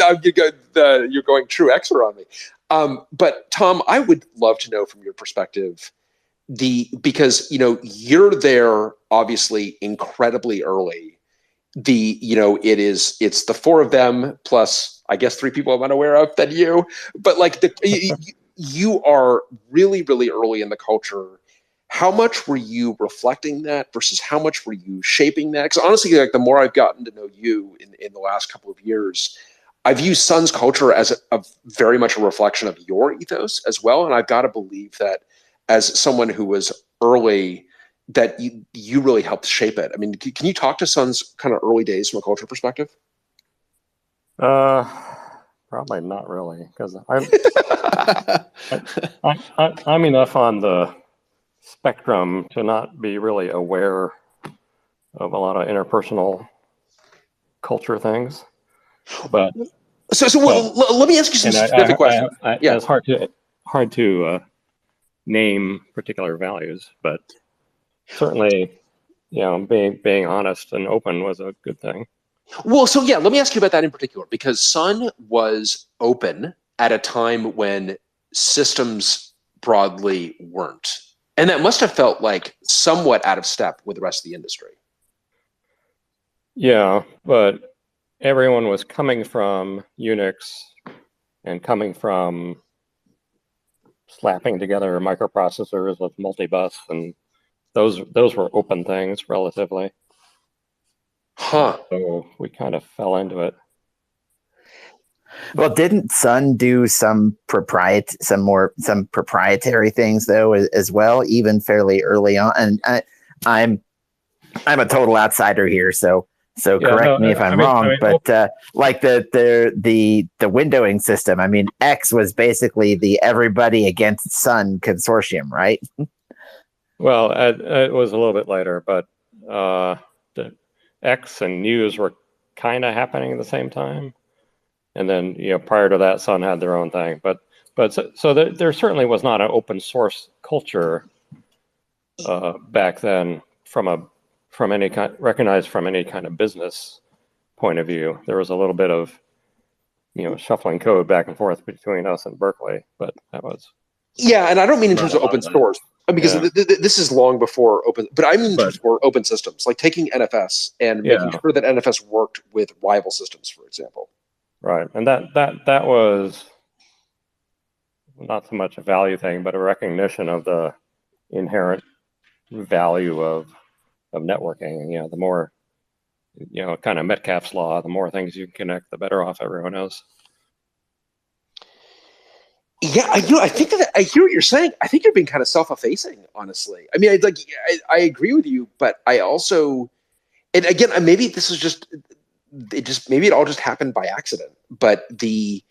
A: You're going true Xer on me. But Tom, I would love to know from your perspective, because you're there obviously incredibly early. It's the four of them plus I guess three people I'm unaware of than you, but like you are really, really early in the culture. How much were you reflecting that versus how much were you shaping that? Because honestly, like the more I've gotten to know you in the last couple of years, I've used Sun's culture as a very much a reflection of your ethos as well. And I've got to believe that as someone who was early, that you really helped shape it. I mean, can you talk to Sun's kind of early days from a culture perspective?
H: Probably not really, because I'm enough on the spectrum to not be really aware of a lot of interpersonal culture things. But
A: Let me ask you some specific questions. Yeah.
H: It's hard to name particular values, but certainly, being honest and open was a good thing.
A: Well, so yeah, let me ask you about that in particular, because Sun was open at a time when systems broadly weren't. And that must have felt like somewhat out of step with the rest of the industry.
H: Yeah, but everyone was coming from Unix and coming from slapping together microprocessors with multibus, and those were open things relatively.
A: Huh.
H: So we kind of fell into it.
C: Well, didn't Sun do some proprietary things though as well, even fairly early on? And I'm a total outsider here, so correct me if I'm wrong. But like the windowing system, I mean, X was basically the everybody against Sun consortium, right?
H: Well, it was a little bit later, but the X and News were kind of happening at the same time. And then, prior to that, Sun had their own thing. But so there certainly was not an open source culture back then from any kind, recognized from any kind of business point of view. There was a little bit of, shuffling code back and forth between us and Berkeley, but that was.
A: Yeah, and I don't mean in terms of open source, because this is long before open, but I mean in terms of open systems, like taking NFS and making sure that NFS worked with rival systems, for example.
H: Right, and that was not so much a value thing, but a recognition of the inherent value of networking. The more, kind of Metcalfe's law, the more things you connect, the better off everyone is.
A: Yeah, I think that I hear what you're saying. I think you're being kind of self-effacing, honestly. I mean, I agree with you, but I also, and again, maybe this is maybe it all just happened by accident. But McNeely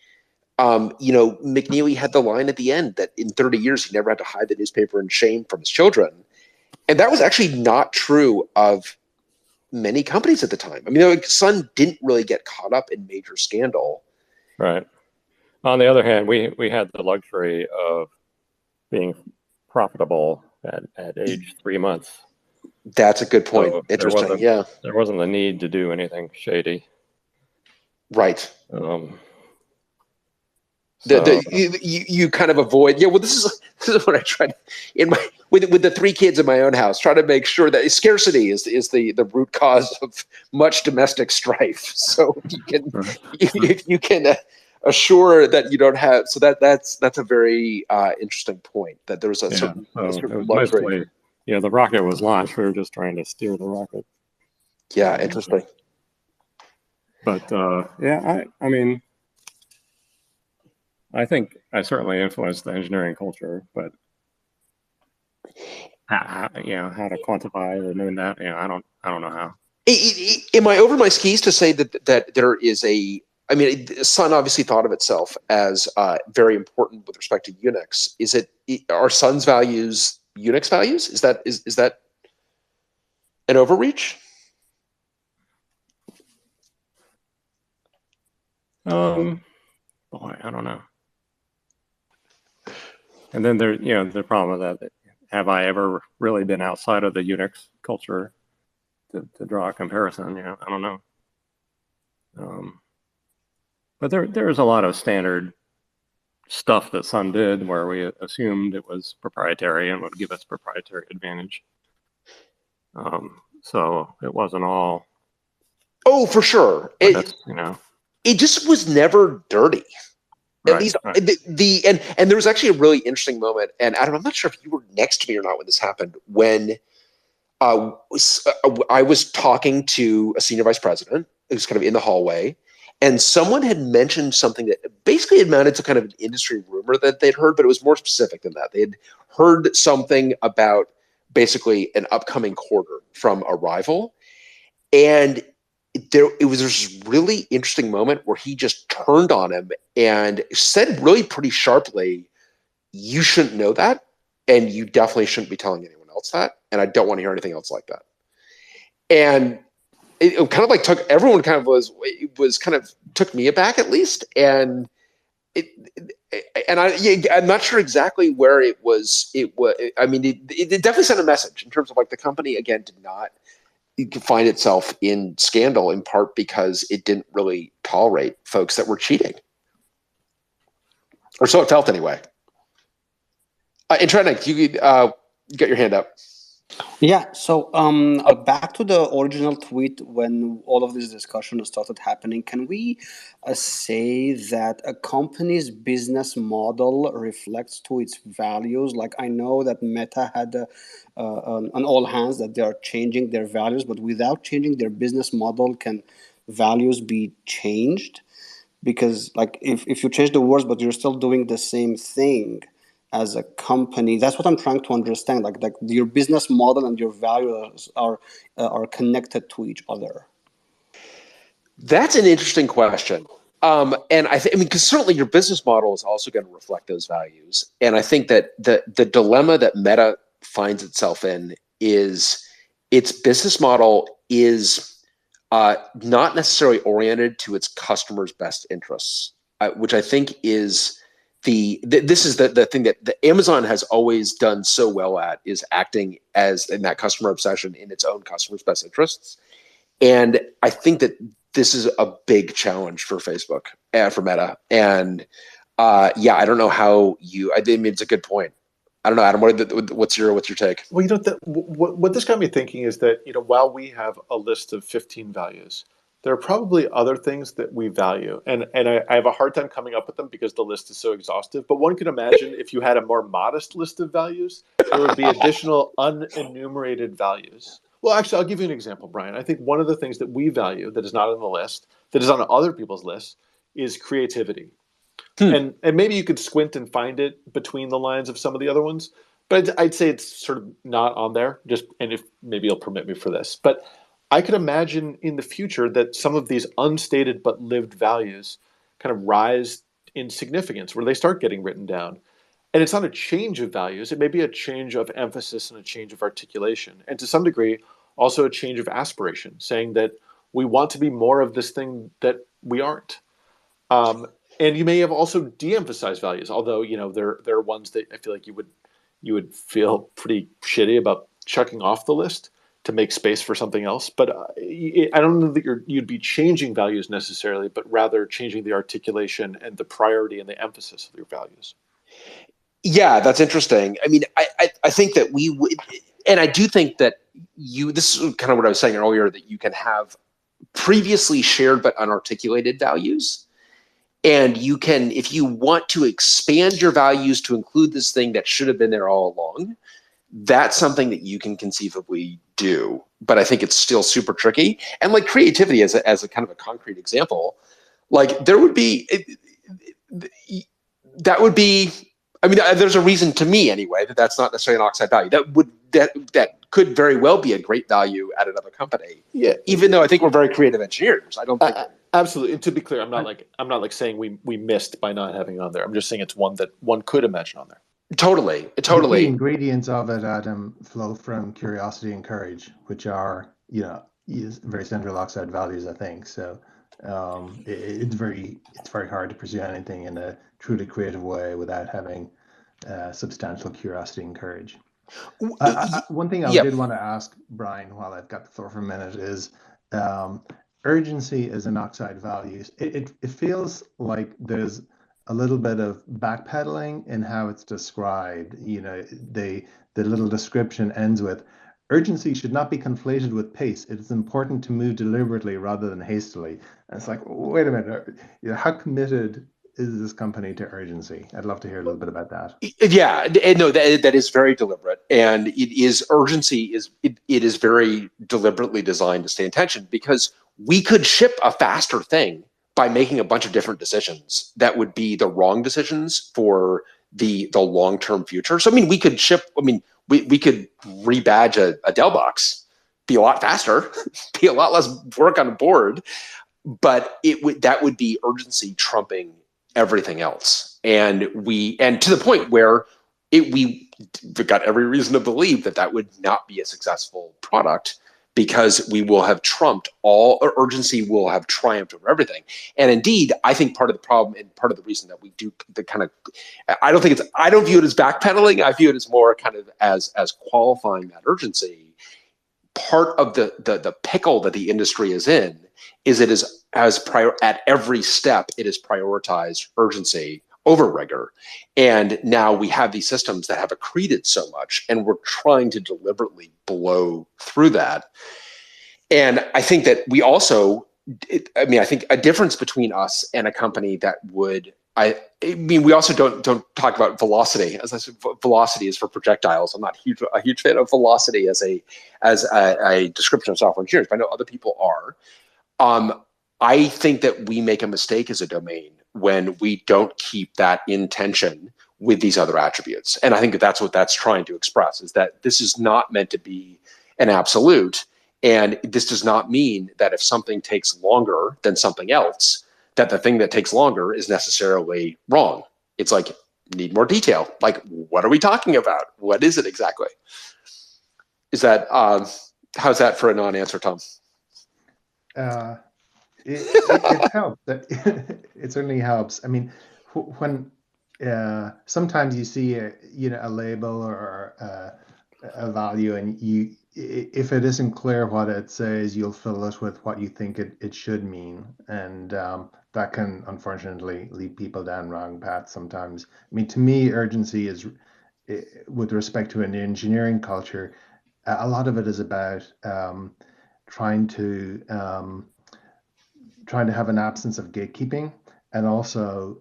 A: had the line at the end that in 30 years he never had to hide the newspaper in shame from his children, and that was actually not true of many companies at the time. I mean, Sun didn't really get caught up in major scandal.
H: Right. On the other hand, we had the luxury of being profitable at age 3 months.
A: That's a good point.
H: So
A: Interesting.
H: There wasn't the need to do anything shady.
A: Right.
H: So,
A: you kind of avoid. Yeah. Well, this is what I tried with the 3 kids in my own house. Try to make sure that scarcity is the root cause of much domestic strife. So if you can assure that you don't have. So that's a very interesting point. That there was a certain
H: luxury. The rocket was launched. We were just trying to steer the rocket.
A: Yeah, interesting.
H: But I mean, I think I certainly influenced the engineering culture, but how to quantify or doing that, I don't know how.
A: Am I over my skis to say that there is a? I mean, Sun obviously thought of itself as very important with respect to Unix. Are Sun's values Unix values? Is that an overreach?
H: Boy, I don't know. And then the problem with that, have I ever really been outside of the Unix culture to draw a comparison? I don't know. But there's a lot of standard stuff that Sun did where we assumed it was proprietary and would give us proprietary advantage. So it wasn't all.
A: Oh, for sure. It just was never dirty. At least and there was actually a really interesting moment. And Adam, I'm not sure if you were next to me or not when this happened. When I was talking to a senior vice president, it was kind of in the hallway, and someone had mentioned something that basically amounted to kind of an industry rumor that they'd heard, but it was more specific than that. They had heard something about basically an upcoming quarter from a rival, and it was this really interesting moment where he just turned on him and said really pretty sharply, "You shouldn't know that, and you definitely shouldn't be telling anyone else that, and I don't want to hear anything else like that." And it kind of like everyone kind of was kind of took me aback at least, and I'm not sure exactly where it was. I mean, it definitely sent a message in terms of like the company again did not find itself in scandal in part because it didn't really tolerate folks that were cheating, or so it felt anyway. And Trenik, you got your hand up.
E: Yeah, so back to the original tweet when all of this discussion started happening, can we say that a company's business model reflects to its values? Like I know that Meta had an all hands that they are changing their values, but without changing their business model, can values be changed? Because like if you change the words, but you're still doing the same thing as a company, that's what I'm trying to understand. Like your business model and your values are connected to each other.
A: That's an interesting question. And I mean, because certainly your business model is also going to reflect those values. And I think that the dilemma that Meta finds itself in is its business model is not necessarily oriented to its customers' best interests, which I think is this is the thing that the Amazon has always done so well at, is acting as in that customer obsession in its own customers' best interests. And I think that this is a big challenge for Facebook, for Meta. And I don't know how I mean, it's a good point. I don't know, Adam, what's your take?
B: Well, what this got me thinking is that, while we have a list of 15 values, there are probably other things that we value. And I have a hard time coming up with them because the list is so exhaustive. But one can imagine if you had a more modest list of values, there would be additional unenumerated values. Well, actually, I'll give you an example, Brian. I think one of the things that we value that is not on the list, that is on other people's lists, is creativity. And maybe you could squint and find it between the lines of some of the other ones, but I'd say it's sort of not on there. And if maybe you'll permit me for this, but I could imagine in the future that some of these unstated but lived values kind of rise in significance, where they start getting written down. And it's not a change of values. It may be a change of emphasis and a change of articulation. And to some degree, also a change of aspiration, saying that we want to be more of this thing that we aren't. And you may have also de-emphasized values, although, there are ones that I feel like you would feel pretty shitty about chucking off the list to make space for something else. But I don't know that you'd be changing values necessarily, but rather changing the articulation and the priority and the emphasis of your values.
A: Yeah, that's interesting. I mean, I think that we would, and I do think that this is kind of what I was saying earlier, that you can have previously shared but unarticulated values. And you can, if you want to expand your values to include this thing that should have been there all along, that's something that you can conceivably do. But I think it's still super tricky. And like creativity as a kind of a concrete example, like there would be, that would be, I mean, there's a reason to me anyway that that's not necessarily an oxide value. That could very well be a great value at another company.
B: Yeah.
A: Even though I think we're very creative engineers, I don't think.
B: Absolutely. And to be clear, I'm not like saying we missed by not having it on there. I'm just saying it's one that one could imagine on there.
A: Totally.
D: The ingredients of it, Adam, flow from curiosity and courage, which are very central oxide values, I think. So it's very hard to pursue anything in a truly creative way without having substantial curiosity and courage. One thing I did want to ask Brian, while I've got the floor for a minute, is urgency as an oxide value. It feels like there's a little bit of backpedaling in how it's described. The little description ends with, urgency should not be conflated with pace. It is important to move deliberately rather than hastily. And it's like, wait a minute, how committed is this company to urgency? I'd love to hear a little bit about that.
A: Yeah, no, that is very deliberate, and urgency is very deliberately designed to stay in tension, because we could ship a faster thing by making a bunch of different decisions that would be the wrong decisions for the long-term future. So I mean, we could rebadge a Dell box, be a lot faster, be a lot less work on a board, but that would be urgency trumping everything else. And to the point where we've got every reason to believe that would not be a successful product, because we will have trumped all, or urgency will have triumphed over everything. And indeed, I think part of the problem and part of the reason that we do the kind of, I don't view it as backpedaling. I view it as more kind of as qualifying that urgency. Part of the pickle that the industry is in is it is at every step, it is prioritized urgency over rigor. And now we have these systems that have accreted so much, and we're trying to deliberately blow through that. And I think that we also, I think a difference between us and a company that would, I mean, we also don't talk about velocity. As I said, velocity is for projectiles. I'm not a huge fan of velocity as a description of software engineers, but I know other people are. I think that we make a mistake as a domain when we don't keep that in tension with these other attributes. And I think that that's what that's trying to express, is that this is not meant to be an absolute. And this does not mean that if something takes longer than something else, that the thing that takes longer is necessarily wrong. It's like, need more detail. Like, what are we talking about? What is it exactly? Is that, how's that for a non-answer, Tom?
D: It helps. It certainly helps. I mean, when sometimes you see a label or a value, and if it isn't clear what it says, you'll fill it with what you think it should mean, and that can unfortunately lead people down wrong paths sometimes. I mean, to me, urgency is, with respect to an engineering culture, a lot of it is about trying to have an absence of gatekeeping, and also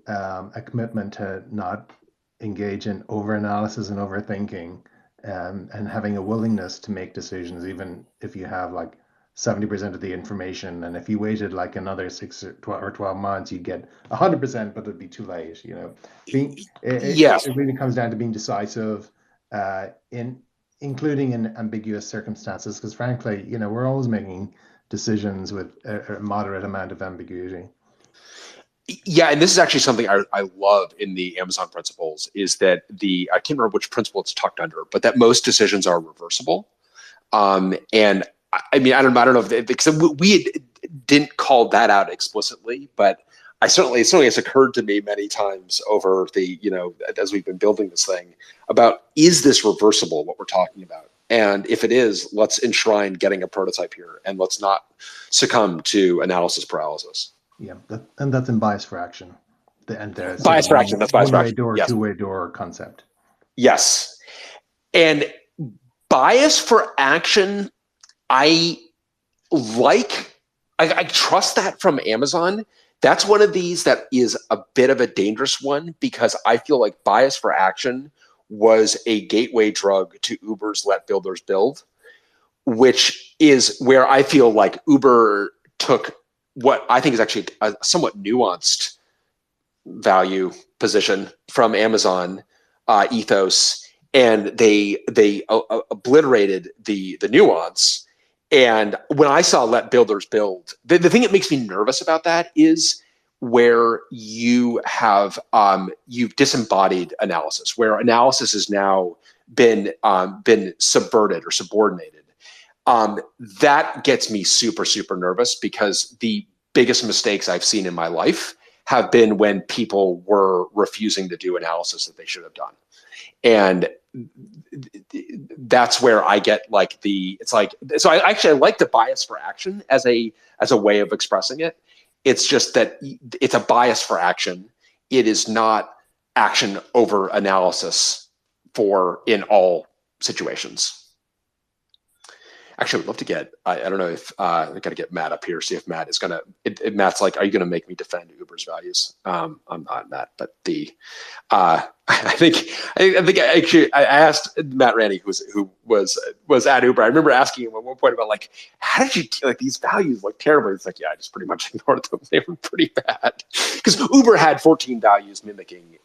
D: a commitment to not engage in over-analysis and overthinking, and having a willingness to make decisions, even if you have like 70% of the information. And if you waited like another 6 or 12 months, you'd get 100%, but it'd be too late. It really comes down to being decisive, including in ambiguous circumstances, because frankly, we're always making decisions with a moderate amount of ambiguity.
A: Yeah, and this is actually something I love in the Amazon principles, is that I can't remember which principle it's tucked under, but that most decisions are reversible. And I mean, I don't know if because we didn't call that out explicitly, but it certainly has occurred to me many times over the, as we've been building this thing, about, is this reversible, what we're talking about? And if it is, let's enshrine getting a prototype here, and let's not succumb to analysis paralysis.
D: Yeah, and that's in bias for action.
A: Bias for action, that's bias for action.
D: One-way door,
A: yes.
D: Two-way door concept.
A: Yes. And bias for action, I trust that from Amazon. That's one of these that is a bit of a dangerous one, because I feel like bias for action was a gateway drug to Uber's Let Builders Build, which is where I feel like Uber took what I think is actually a somewhat nuanced value position from Amazon ethos, and they obliterated the nuance. And when I saw Let Builders Build, the thing that makes me nervous about that is where you have you've disembodied analysis, where analysis has now been subverted or subordinated. That gets me super, super nervous, because the biggest mistakes I've seen in my life have been when people were refusing to do analysis that they should have done. And that's where I get like so I like the bias for action as a way of expressing it. It's just that it's a bias for action. It is not action over analysis in all situations. Actually, I would love to get, I don't know if, I got to get Matt up here, see if Matt is going to, Matt's like, are you going to make me defend Uber's values? I'm not, Matt, but I think actually I asked Matt Randy, who was at Uber. I remember asking him at one point about like, how did you, like, these values look terrible? It's like, yeah, I just pretty much ignored them. They were pretty bad. Because Uber had 14 values mimicking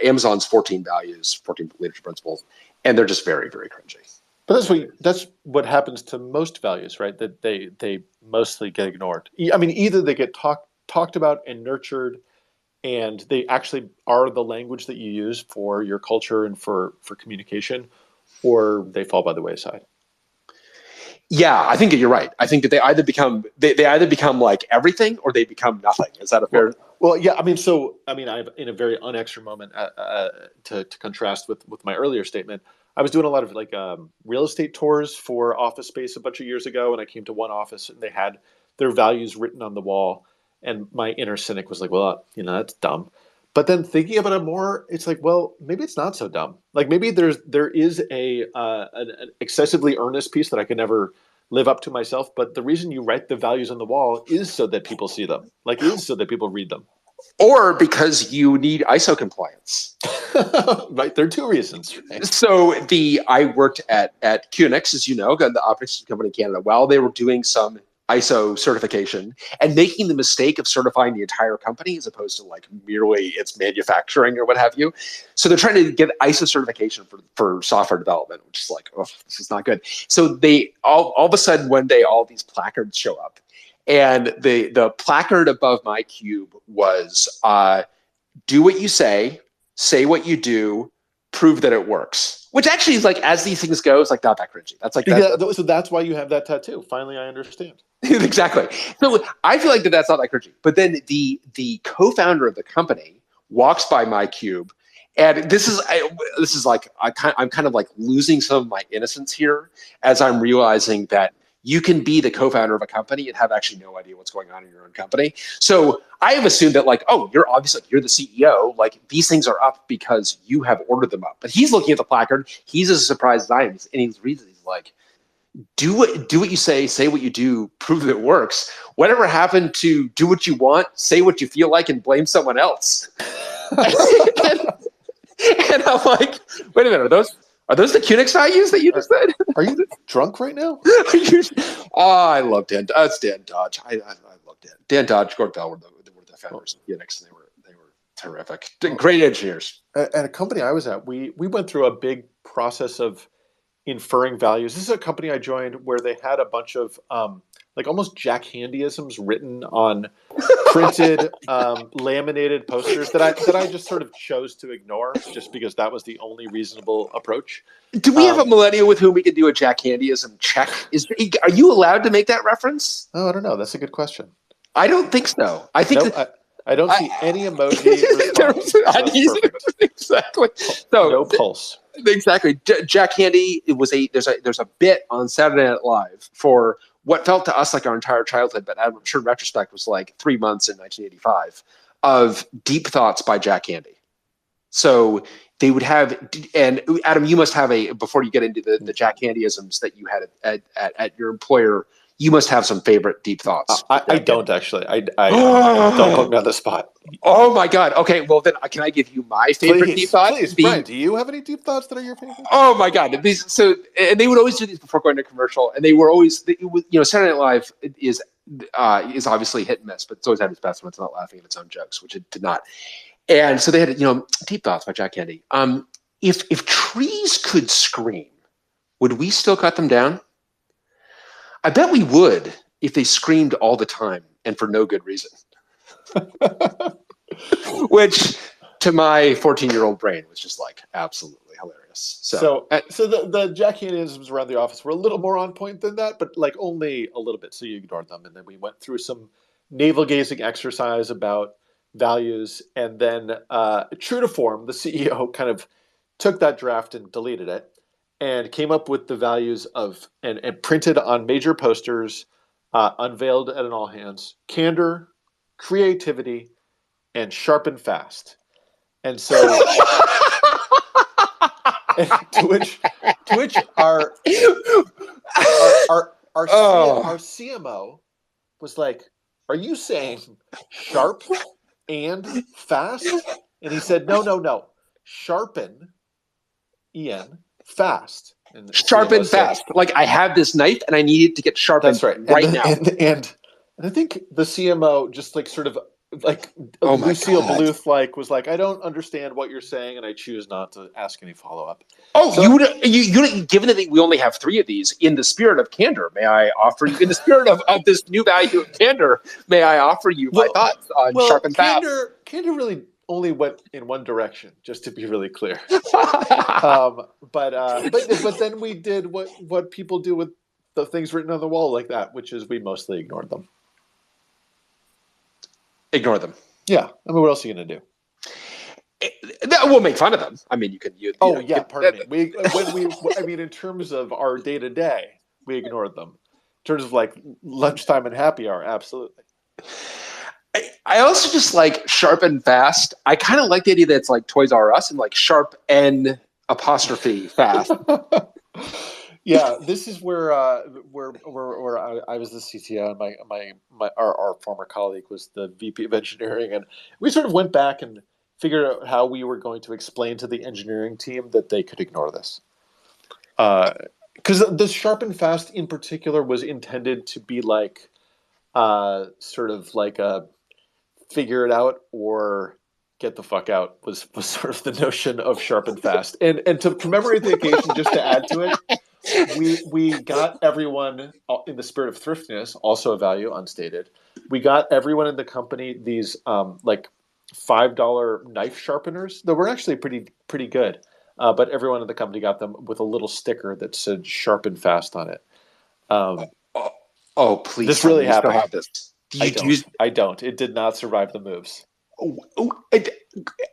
A: Amazon's 14 values, 14 leadership principles, and they're just very, very cringy.
B: But that's what happens to most values, right? That they mostly get ignored. I mean, either they get talked about and nurtured, and they actually are the language that you use for your culture and for communication, or they fall by the wayside.
A: Yeah, I think that you're right. I think that they either become like everything or they become nothing. Is that a fair?
B: Well, yeah. I mean, I'm in a very unextra moment to contrast with my earlier statement. I was doing a lot of like real estate tours for office space a bunch of years ago, and I came to one office and they had their values written on the wall, and my inner cynic was like, "Well, that's dumb." But then thinking about it more, it's like, well, maybe it's not so dumb. Like maybe there is an excessively earnest piece that I can never live up to myself. But the reason you write the values on the wall is so that people see them, is so that people read them.
A: Or because you need ISO compliance.
B: Right, there are two reasons. Right?
A: So I worked at QNX, as you know, the operating system company in Canada, while they were doing some ISO certification and making the mistake of certifying the entire company as opposed to like merely its manufacturing or what have you. So they're trying to get ISO certification for software development, which is like, oh, this is not good. So they all of a sudden one day all these placards show up, and the placard above my cube was do what you say what you do, prove that it works. Which actually is like, as these things go, it's like not that cringy. That's like
B: so that's why you have that tattoo. Finally, I understand.
A: Exactly. So I feel like that's not that cringy. But then the co-founder of the company walks by my cube, and this is like I'm kind of like losing some of my innocence here as I'm realizing that you can be the co-founder of a company and have actually no idea what's going on in your own company. So I have assumed that like, oh, you're the CEO. Like these things are up because you have ordered them up. But he's looking at the placard. He's as surprised as I am, and he's reading. He's like, do what you say what you do, prove that it works. Whatever happened to do what you want, say what you feel like, and blame someone else? and I'm like, wait a minute, are those the QNX values that you just said?
B: Are you drunk right now?
A: I love Dan. It's Dan Dodge. I love Dan. Dan Dodge, Gord Bell were the founders of QNX, and they were terrific, great engineers.
B: At a company I was at, we went through a big process of inferring values. This is a company I joined where they had a bunch of like almost Jack Handyisms written on printed laminated posters that I just sort of chose to ignore just because that was the only reasonable approach.
A: Do we have a millennial with whom we could do a Jack Handyism check? Are you allowed to make that reference?
B: Oh, I don't know. That's a good question.
A: I don't think so. I think
B: I don't see any emoji response.
A: Exactly. So
B: no pulse.
A: Exactly. Jack Handy. There's a bit on Saturday Night Live for what felt to us like our entire childhood, but I'm sure in retrospect was like 3 months in 1985 of deep thoughts by Jack Handy. So they would have, and Adam, you must have before you get into the Jack Handyisms that you had at your employer, you must have some favorite deep thoughts.
B: I don't actually. I don't put me on the spot.
A: Oh my God. Okay. Well, then can I give you my favorite deep thoughts?
B: Please, Brian, do you have any deep thoughts that are your favorite?
A: Oh my God. And they would always do these before going to commercial, and they were always, Saturday Night Live is obviously hit and miss, but it's always had its best when it's not laughing at its own jokes, which it did not. And so they had, deep thoughts by Jack Handy. If trees could scream, would we still cut them down? I bet we would if they screamed all the time and for no good reason. Which, to my 14-year-old brain, was just like absolutely hilarious.
B: So the Jack Handyisms around the office were a little more on point than that, but like only a little bit. So you ignored them, and then we went through some navel-gazing exercise about values, and then true to form, the CEO kind of took that draft and deleted it. And came up with the values of and printed on major posters, unveiled at an all hands: candor, creativity, and sharp and fast. And so, to which our CMO was like, "Are you saying sharp and fast?" And he said, "No, sharpen, EN." Fast. And
A: sharpen fast. Like I have this knife and I need it to get sharpened right now.
B: And I think the CMO just like sort of like Lucille Bluth was like, I don't understand what you're saying and I choose not to ask any follow-up.
A: Oh, so, you given that we only have 3 of these, in the spirit of candor, may I offer you, in the spirit of this new value of candor, may I offer you my thoughts on sharpen fast?
B: Candor really only went in one direction, just to be really clear. But then we did what people do with the things written on the wall like that, which is we mostly ignored them.
A: Ignore them.
B: Yeah, I mean, what else are you going to do?
A: We'll make fun of them. I mean, you can.
B: Pardon me. I mean, in terms of our day to day, we ignored them. In terms of like lunchtime and happy hour, absolutely.
A: I also just like sharp and fast. I kind of like the idea that it's like Toys R Us and like sharp N apostrophe fast.
B: Yeah, this is where I was the CTO and our former colleague was the VP of engineering, and we sort of went back and figured out how we were going to explain to the engineering team that they could ignore this. Because the sharp and fast in particular was intended to be like sort of like a figure it out or get the fuck out was sort of the notion of sharp and fast. And to commemorate the occasion, just to add to it, we got everyone, in the spirit of thriftiness, also a value unstated, we got everyone in the company these like $5 knife sharpeners that were actually pretty good. But everyone in the company got them with a little sticker that said "sharp and fast" on it.
A: Please!
B: This really happened.
A: Have this.
B: I don't. It did not survive the moves.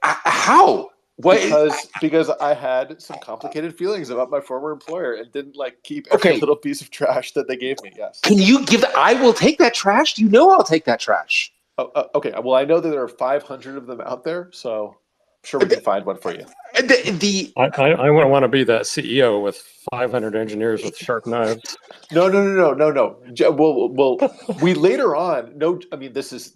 A: How? What?
B: Because I had some complicated feelings about my former employer and didn't like keep every little piece of trash that they gave me. Yes.
A: Can you give? I will take that trash. You know I'll take that trash.
B: Okay. Well, I know that there are 500 of them out there, so I'm sure we can find one for you.
H: I wouldn't want to be that CEO with 500 engineers with sharp knives.
B: No. Well, we later on. No, I mean this is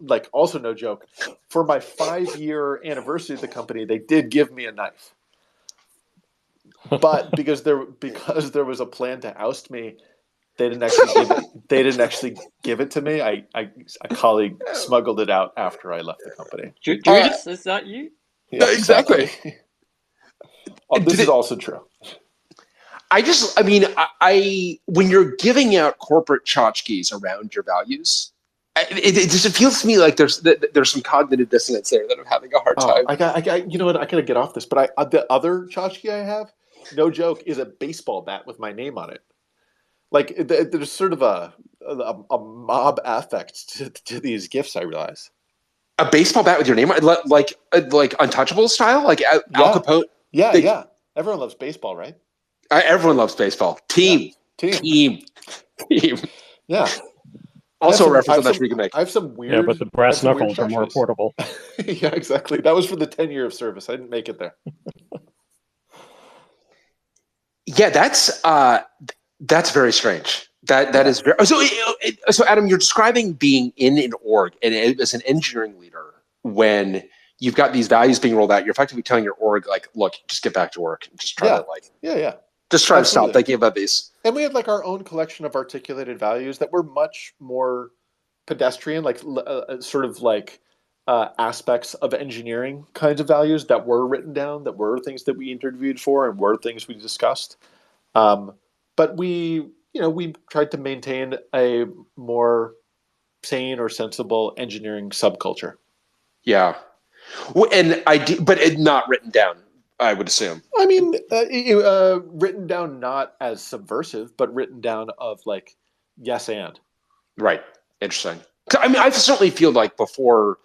B: like also no joke. For my 5-year anniversary of the company, they did give me a knife, but because there was a plan to oust me, they didn't actually give it to me. A colleague smuggled it out after I left the company.
F: Judas, is that you?
B: Yeah,
A: exactly.
B: This is also true.
A: When you're giving out corporate tchotchkes around your values, it feels to me like there's some cognitive dissonance there that I'm having a hard time.
B: You know what? I gotta get off this, but the other tchotchke I have, no joke, is a baseball bat with my name on it. Like there's sort of a mob affect to these gifts. I realize.
A: A baseball bat with your name, like Untouchable style, like Al Capone.
B: Yeah. Everyone loves baseball, right?
A: Everyone loves baseball. Team.
B: Yeah.
A: Also a reference that we can make.
B: I have some weird.
H: Yeah, but the brass knuckles are more portable.
B: Yeah, exactly. That was for the 10 year of service. I didn't make it there.
A: Yeah, that's very strange. That is very so. Adam, you're describing being in an org and as an engineering leader when you've got these values being rolled out. You're effectively telling your org, like, look, just get back to work and just try to just try to stop thinking about these.
B: And we had like our own collection of articulated values that were much more pedestrian, like sort of like aspects of engineering kinds of values that were written down, that were things that we interviewed for and were things we discussed. But we tried to maintain a more sane or sensible engineering subculture.
A: Yeah. And but it's not written down, I would assume.
B: I mean, written down not as subversive, but written down of like, yes and.
A: Right. Interesting. I mean, I certainly feel like before,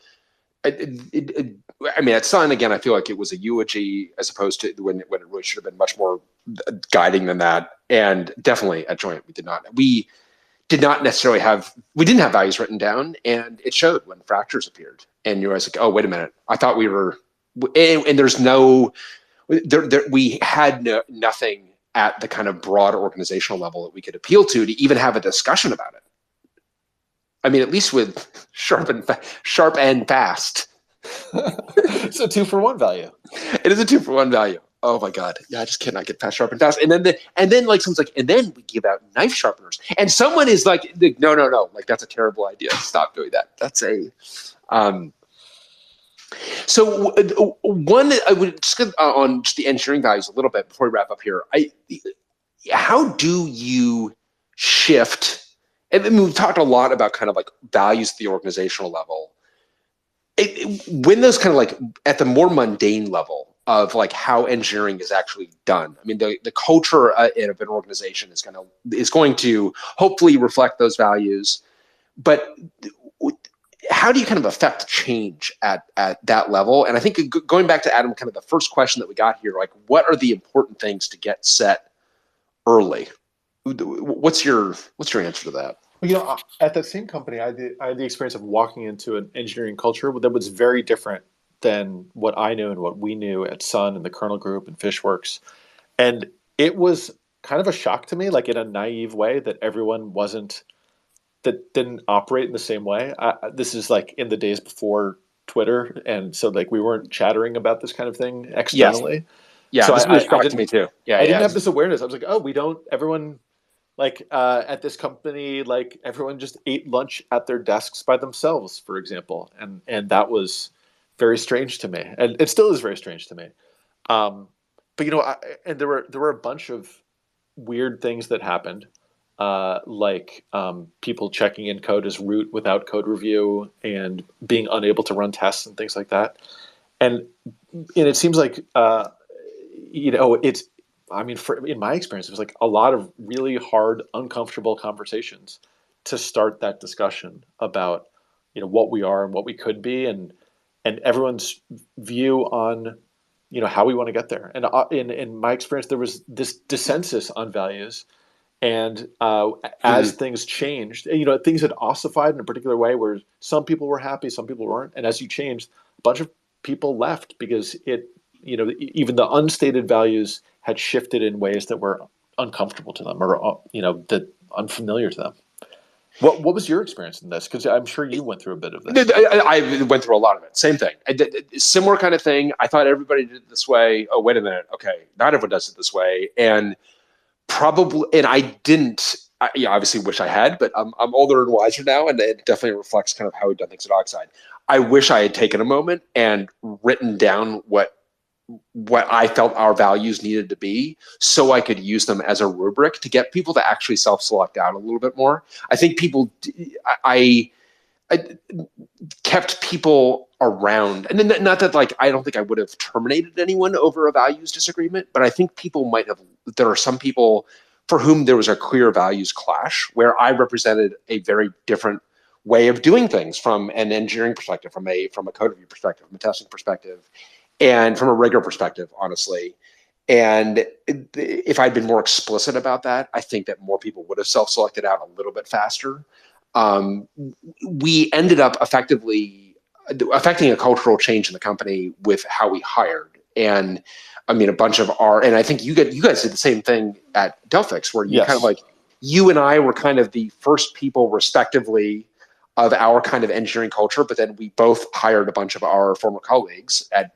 A: at Sun, again, I feel like it was a eulogy as opposed to when it really should have been much more guiding than that. And definitely at Joint, we didn't have values written down, and it showed when fractures appeared. And you were like, oh, wait a minute. I thought we were, and there's we had nothing at the kind of broad organizational level that we could appeal to even have a discussion about it. I mean, at least with sharp and fast.
B: It's a 2-for-1 value.
A: It is a 2-for-1 value. Oh my God. Yeah, I just cannot get past sharp and fast. And then like someone's like, and then we give out knife sharpeners. And someone is like, no. Like, that's a terrible idea. Stop doing that. That's a so one I would just get on just the engineering values a little bit before we wrap up here. How do you shift? And we've talked a lot about kind of like values at the organizational level. When those kind of like at the more mundane level, of like how engineering is actually done. I mean, the culture of an organization is going to hopefully reflect those values, but how do you kind of affect change at that level? And I think going back to Adam, kind of the first question that we got here, like what are the important things to get set early? What's your answer to that?
B: Well, at that same company, I had the experience of walking into an engineering culture that was very different than what I knew and what we knew at Sun and the Kernel Group and Fishworks. And it was kind of a shock to me, like in a naive way, that everyone didn't operate in the same way. This is like in the days before Twitter. And so like we weren't chattering about this kind of thing externally.
A: Yes. Yeah,
B: so
A: this was shock to me too. Yeah,
B: I didn't have this awareness. I was like, everyone like at this company, like everyone just ate lunch at their desks by themselves, for example. And that was very strange to me. And it still is very strange to me. But and there were a bunch of weird things that happened. Like people checking in code as root without code review and being unable to run tests and things like that. And it seems like, in my experience, it was like a lot of really hard, uncomfortable conversations to start that discussion about, what we are and what we could be and everyone's view on, how we want to get there. And in my experience, there was this dissensus on values. And as things changed, things had ossified in a particular way where some people were happy, some people weren't. And as you changed, a bunch of people left because even the unstated values had shifted in ways that were uncomfortable to them or, that unfamiliar to them. What was your experience in this? Because I'm sure you went through a bit of this.
A: I went through a lot of it. Same thing. Similar kind of thing. I thought everybody did it this way. Oh, wait a minute. Okay. Not everyone does it this way. And I didn't. I obviously wish I had, but I'm older and wiser now, and it definitely reflects kind of how we've done things at Oxide. I wish I had taken a moment and written down what I felt our values needed to be, so I could use them as a rubric to get people to actually self-select out a little bit more. I think I kept people around, and then not that like I don't think I would have terminated anyone over a values disagreement, but I think people might have. There are some people for whom there was a clear values clash where I represented a very different way of doing things from an engineering perspective, from a code review perspective, from a testing perspective, and from a rigor perspective, honestly. And if I'd been more explicit about that, I think that more people would have self-selected out a little bit faster. We ended up effectively affecting a cultural change in the company with how we hired. And I mean, a bunch of and I think you guys did the same thing at Delphix, where you kind of like, you and I were kind of the first people respectively of our kind of engineering culture, but then we both hired a bunch of our former colleagues at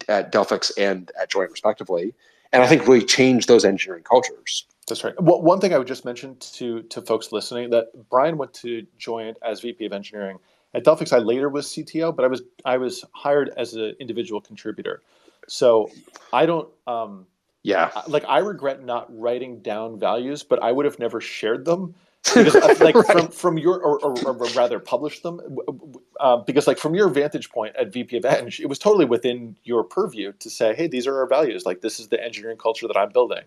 A: Delphix and at Joint respectively. And I think really changed those engineering cultures.
B: That's right. Well, one thing I would just mention to folks listening, that Brian went to Joint as VP of Engineering. At Delphix, I later was CTO, but I was hired as an individual contributor. So I don't, I regret not writing down values, but I would have never shared them because right. from your, or rather published them, because like from your vantage point at VP of Eng, it was totally within your purview to say, hey, these are our values. Like this is the engineering culture that I'm building.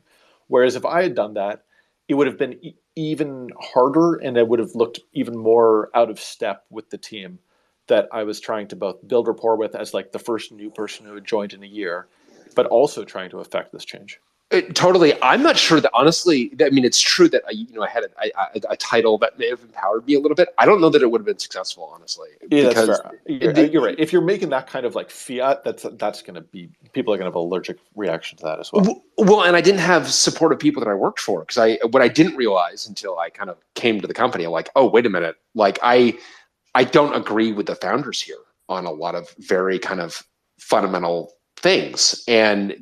B: Whereas if I had done that, it would have been even harder, and it would have looked even more out of step with the team that I was trying to both build rapport with as like the first new person who had joined in a year, but also trying to affect this change.
A: Totally. I'm not sure that, honestly, I mean, it's true that I had a title that may have empowered me a little bit. I don't know that it would have been successful, honestly.
B: Yeah, that's fair. You're right. If you're making that kind of like fiat, that's going to be, people are going to have an allergic reaction to that as well.
A: Well, and I didn't have supportive people that I worked for, because what I didn't realize until I kind of came to the company, I'm like, oh, wait a minute. Like I don't agree with the founders here on a lot of very kind of fundamental things. And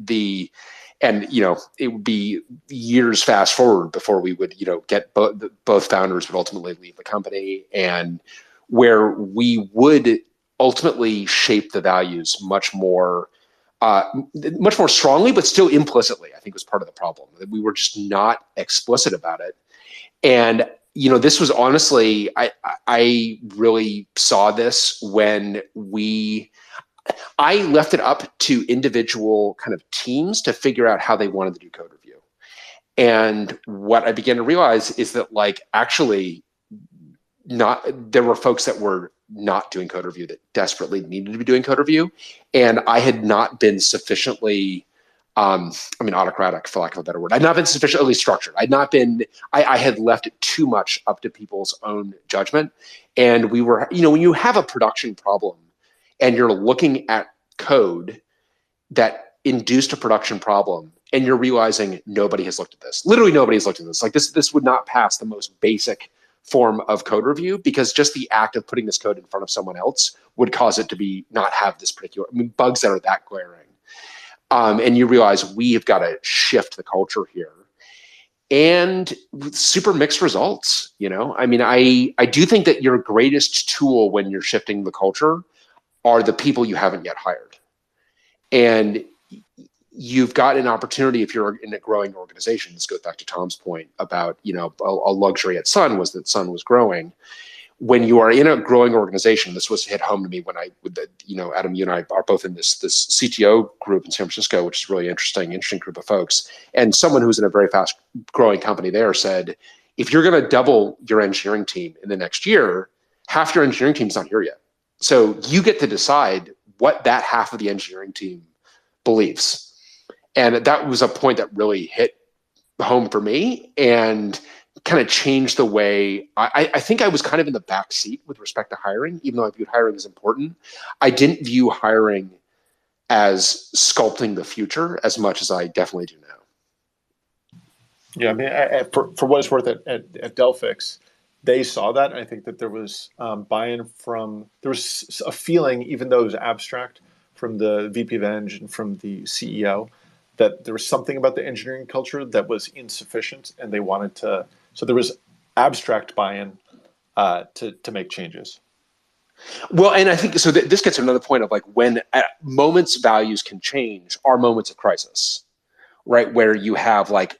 A: it would be years fast forward before we would, get both founders would ultimately leave the company, and where we would ultimately shape the values much more strongly, but still implicitly, I think was part of the problem, that we were just not explicit about it. And, this was honestly, I really saw this when I left it up to individual kind of teams to figure out how they wanted to do code review. And what I began to realize is that like actually there were folks that were not doing code review that desperately needed to be doing code review. And I had not been sufficiently, autocratic, for lack of a better word. I'd not been sufficiently structured. I had left it too much up to people's own judgment. And we were, when you have a production problem and you're looking at code that induced a production problem, and you're realizing nobody has looked at this. Literally nobody has looked at this. Like this would not pass the most basic form of code review, because just the act of putting this code in front of someone else would cause it to not have this particular, bugs that are that glaring. And you realize we have got to shift the culture here. And super mixed results, I do think that your greatest tool when you're shifting the culture are the people you haven't yet hired. And you've got an opportunity if you're in a growing organization. This goes back to Tom's point about, a luxury at Sun was that Sun was growing. When you are in a growing organization, this was hit home to me when Adam, you and I are both in this CTO group in San Francisco, which is a really interesting group of folks. And someone who's in a very fast growing company there said, if you're going to double your engineering team in the next year, half your engineering team's not here yet. So you get to decide what that half of the engineering team believes. And that was a point that really hit home for me and kind of changed the way I think I was kind of in the back seat with respect to hiring, even though I viewed hiring as important. I didn't view hiring as sculpting the future as much as I definitely do now.
B: Yeah, for what it's worth, at Delphix, they saw that. And I think that there was buy-in there was a feeling, even though it was abstract, from the VP of Eng and from the CEO, that there was something about the engineering culture that was insufficient, and they wanted to. So there was abstract buy-in to make changes.
A: Well, and I think so. This gets to another point of like when at moments values can change are moments of crisis, right? Where you have like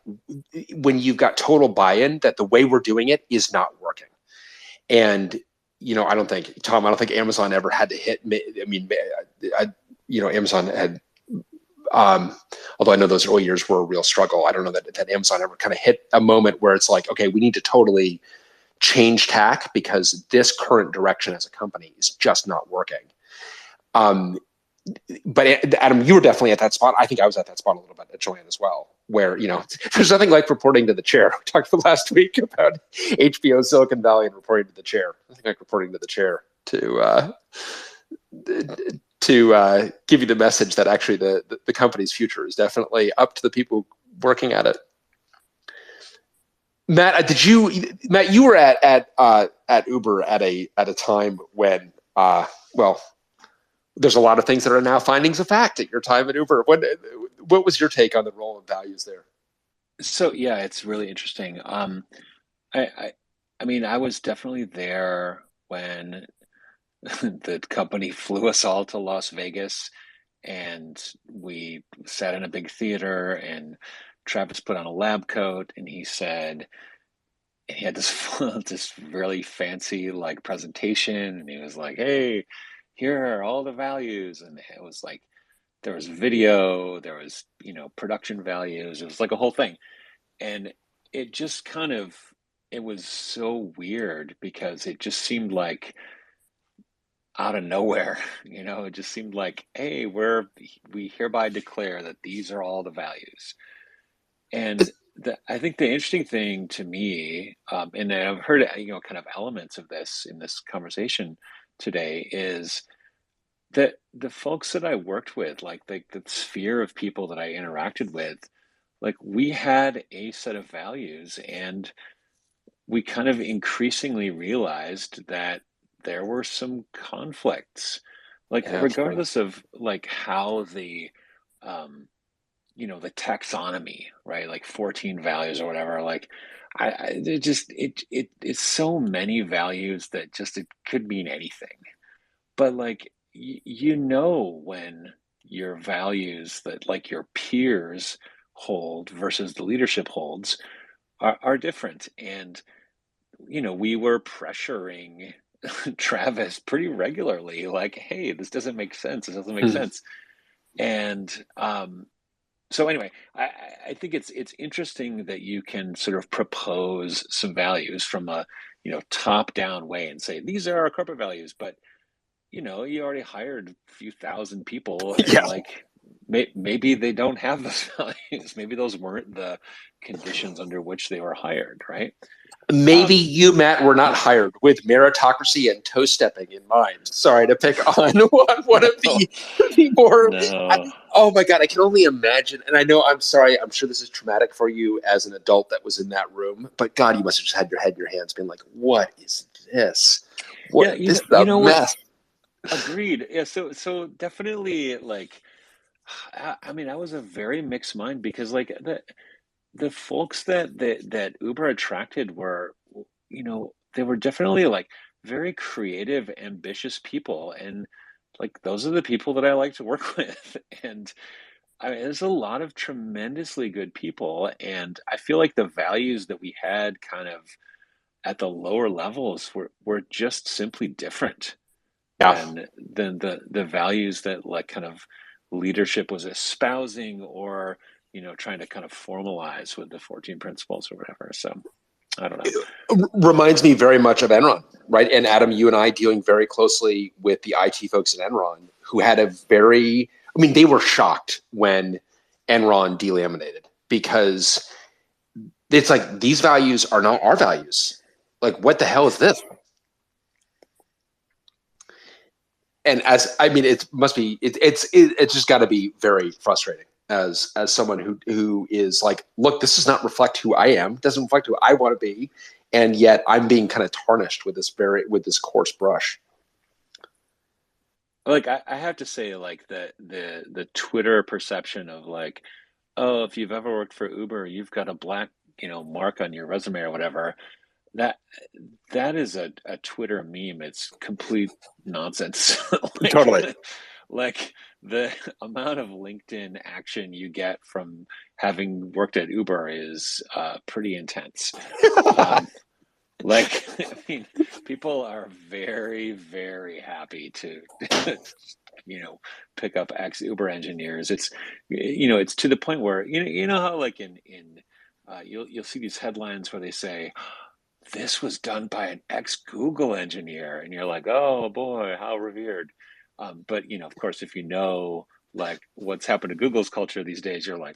A: when you've got total buy-in that the way we're doing it is not working, and I don't think Amazon ever had to hit. Amazon had. Although I know those early years were a real struggle, I don't know that Amazon ever kind of hit a moment where it's like, okay, we need to totally change tack because this current direction as a company is just not working. But Adam, you were definitely at that spot. I think I was at that spot a little bit at Joanne as well, where, there's nothing like reporting to the chair. We talked last week about HBO Silicon Valley and reporting to the chair. I think like reporting to the chair to give you the message that actually the company's future is definitely up to the people working at it. Matt, you were at Uber at a time when there's a lot of things that are now findings of fact at your time at Uber. What was your take on the role of values there?
I: So yeah, it's really interesting. I was definitely there when the company flew us all to Las Vegas, and we sat in a big theater, and Travis put on a lab coat, and he said, and he had this really fancy like presentation, and he was like, "Hey, here are all the values," and it was like there was video, there was production values, it was like a whole thing, and it just it was so weird because it just seemed like out of nowhere, it just seemed like, hey, we hereby declare that these are all the values. And I think the interesting thing to me, and I've heard, kind of elements of this in this conversation today, is that the folks that I worked with, like the sphere of people that I interacted with, like we had a set of values, and we kind of increasingly realized that there were some conflicts, like regardless of like how the the taxonomy, right, like 14 values or whatever, like it's so many values that just it could mean anything. But like when your values that like your peers hold versus the leadership holds are different. And we were pressuring Travis pretty regularly, like, hey, this doesn't make sense. This doesn't make sense. And so anyway, I think it's interesting that you can sort of propose some values from a top down way and say these are our corporate values, but you already hired a few thousand people, and
A: Yeah.
I: like maybe they don't have those values. Maybe those weren't the conditions under which they were hired, right?
A: Maybe you, Matt, were not hired with meritocracy and toe stepping in mind. Sorry to pick on one of the more.
I: No.
A: Oh my God, I can only imagine. And I know, I'm sorry, I'm sure this is traumatic for you as an adult that was in that room. But God, you must have just had your head in your hands being like, what is this? What,
I: Yeah,
A: this is a mess.
I: Agreed. Yeah, so definitely, like, I mean, I was a very mixed mind because like the folks that Uber attracted were, they were definitely like very creative, ambitious people, and like those are the people that I like to work with. And I mean, there's a lot of tremendously good people, and I feel like the values that we had kind of at the lower levels were just simply different than the values that like kind of leadership was espousing or trying to kind of formalize with the 14 principles or whatever. So I don't know.
A: It reminds me very much of Enron, right? And Adam, you and I dealing very closely with the IT folks at Enron who had they were shocked when Enron delaminated because it's like, these values are not our values. Like, what the hell is this? And it must be, it's just got to be very frustrating as someone who is like, look, this does not reflect who I am. It doesn't reflect who I want to be. And yet I'm being kind of tarnished with this coarse brush.
I: Like, I have to say, like, the Twitter perception of like, oh, if you've ever worked for Uber, you've got a black, mark on your resume or whatever. That is a Twitter meme. It's complete nonsense.
A: Totally.
I: Like the amount of LinkedIn action you get from having worked at Uber is pretty intense. Like, I mean, people are very, very happy to, pick up ex Uber engineers. It's, it's to the point where, how like you'll see these headlines where they say, this was done by an ex Google engineer. And you're like, oh boy, how revered. But, of course, if you know, like what's happened to Google's culture these days, you're like,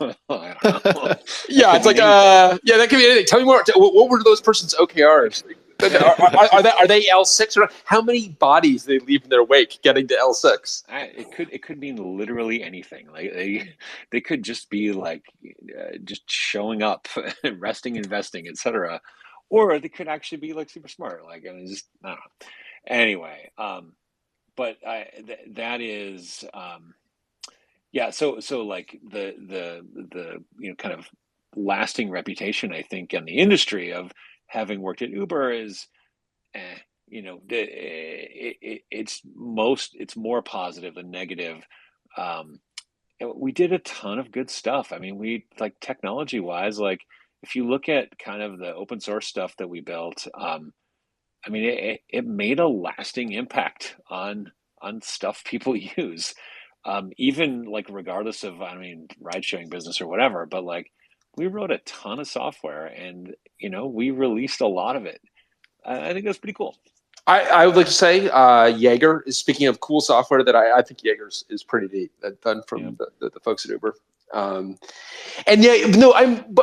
I: I don't know.
A: Yeah, it's like, that could be anything. Tell me more. What were those person's OKRs? Are they L6 or how many bodies they leave in their wake getting to L6?
I: It could mean literally anything. Like they could just be like just showing up, resting, investing, etc. Or they could actually be like super smart. Like, I mean, just I don't know. Anyway, but that is yeah. So like the kind of lasting reputation, I think, in the industry of having worked at Uber is, it's more positive than negative. We did a ton of good stuff. I mean, we like technology wise, like if you look at kind of the open source stuff that we built, I mean, it made a lasting impact on stuff people use, even like regardless of, I mean, ride sharing business or whatever. But like, we wrote a ton of software, and we released a lot of it. I think that's pretty cool.
A: I would like to say Jaeger is, speaking of cool software, that I think Jaeger is pretty neat, done from the folks at Uber. But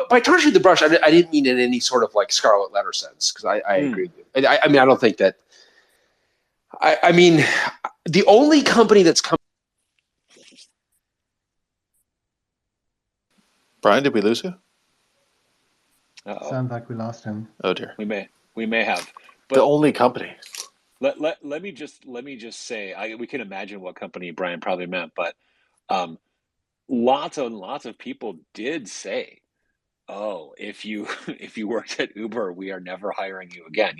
A: by tarnishing the brush, I didn't mean in any sort of like scarlet letter sense, because I agree with you. I mean, I don't think that. I mean, the only company that's come.
B: Brian, did we lose you?
D: Sounds like we lost him.
B: Oh dear.
I: We may have. But
B: the only company.
I: Let me just say, we can imagine what company Brian probably meant, but lots and lots of people did say, "Oh, if you worked at Uber, we are never hiring you again."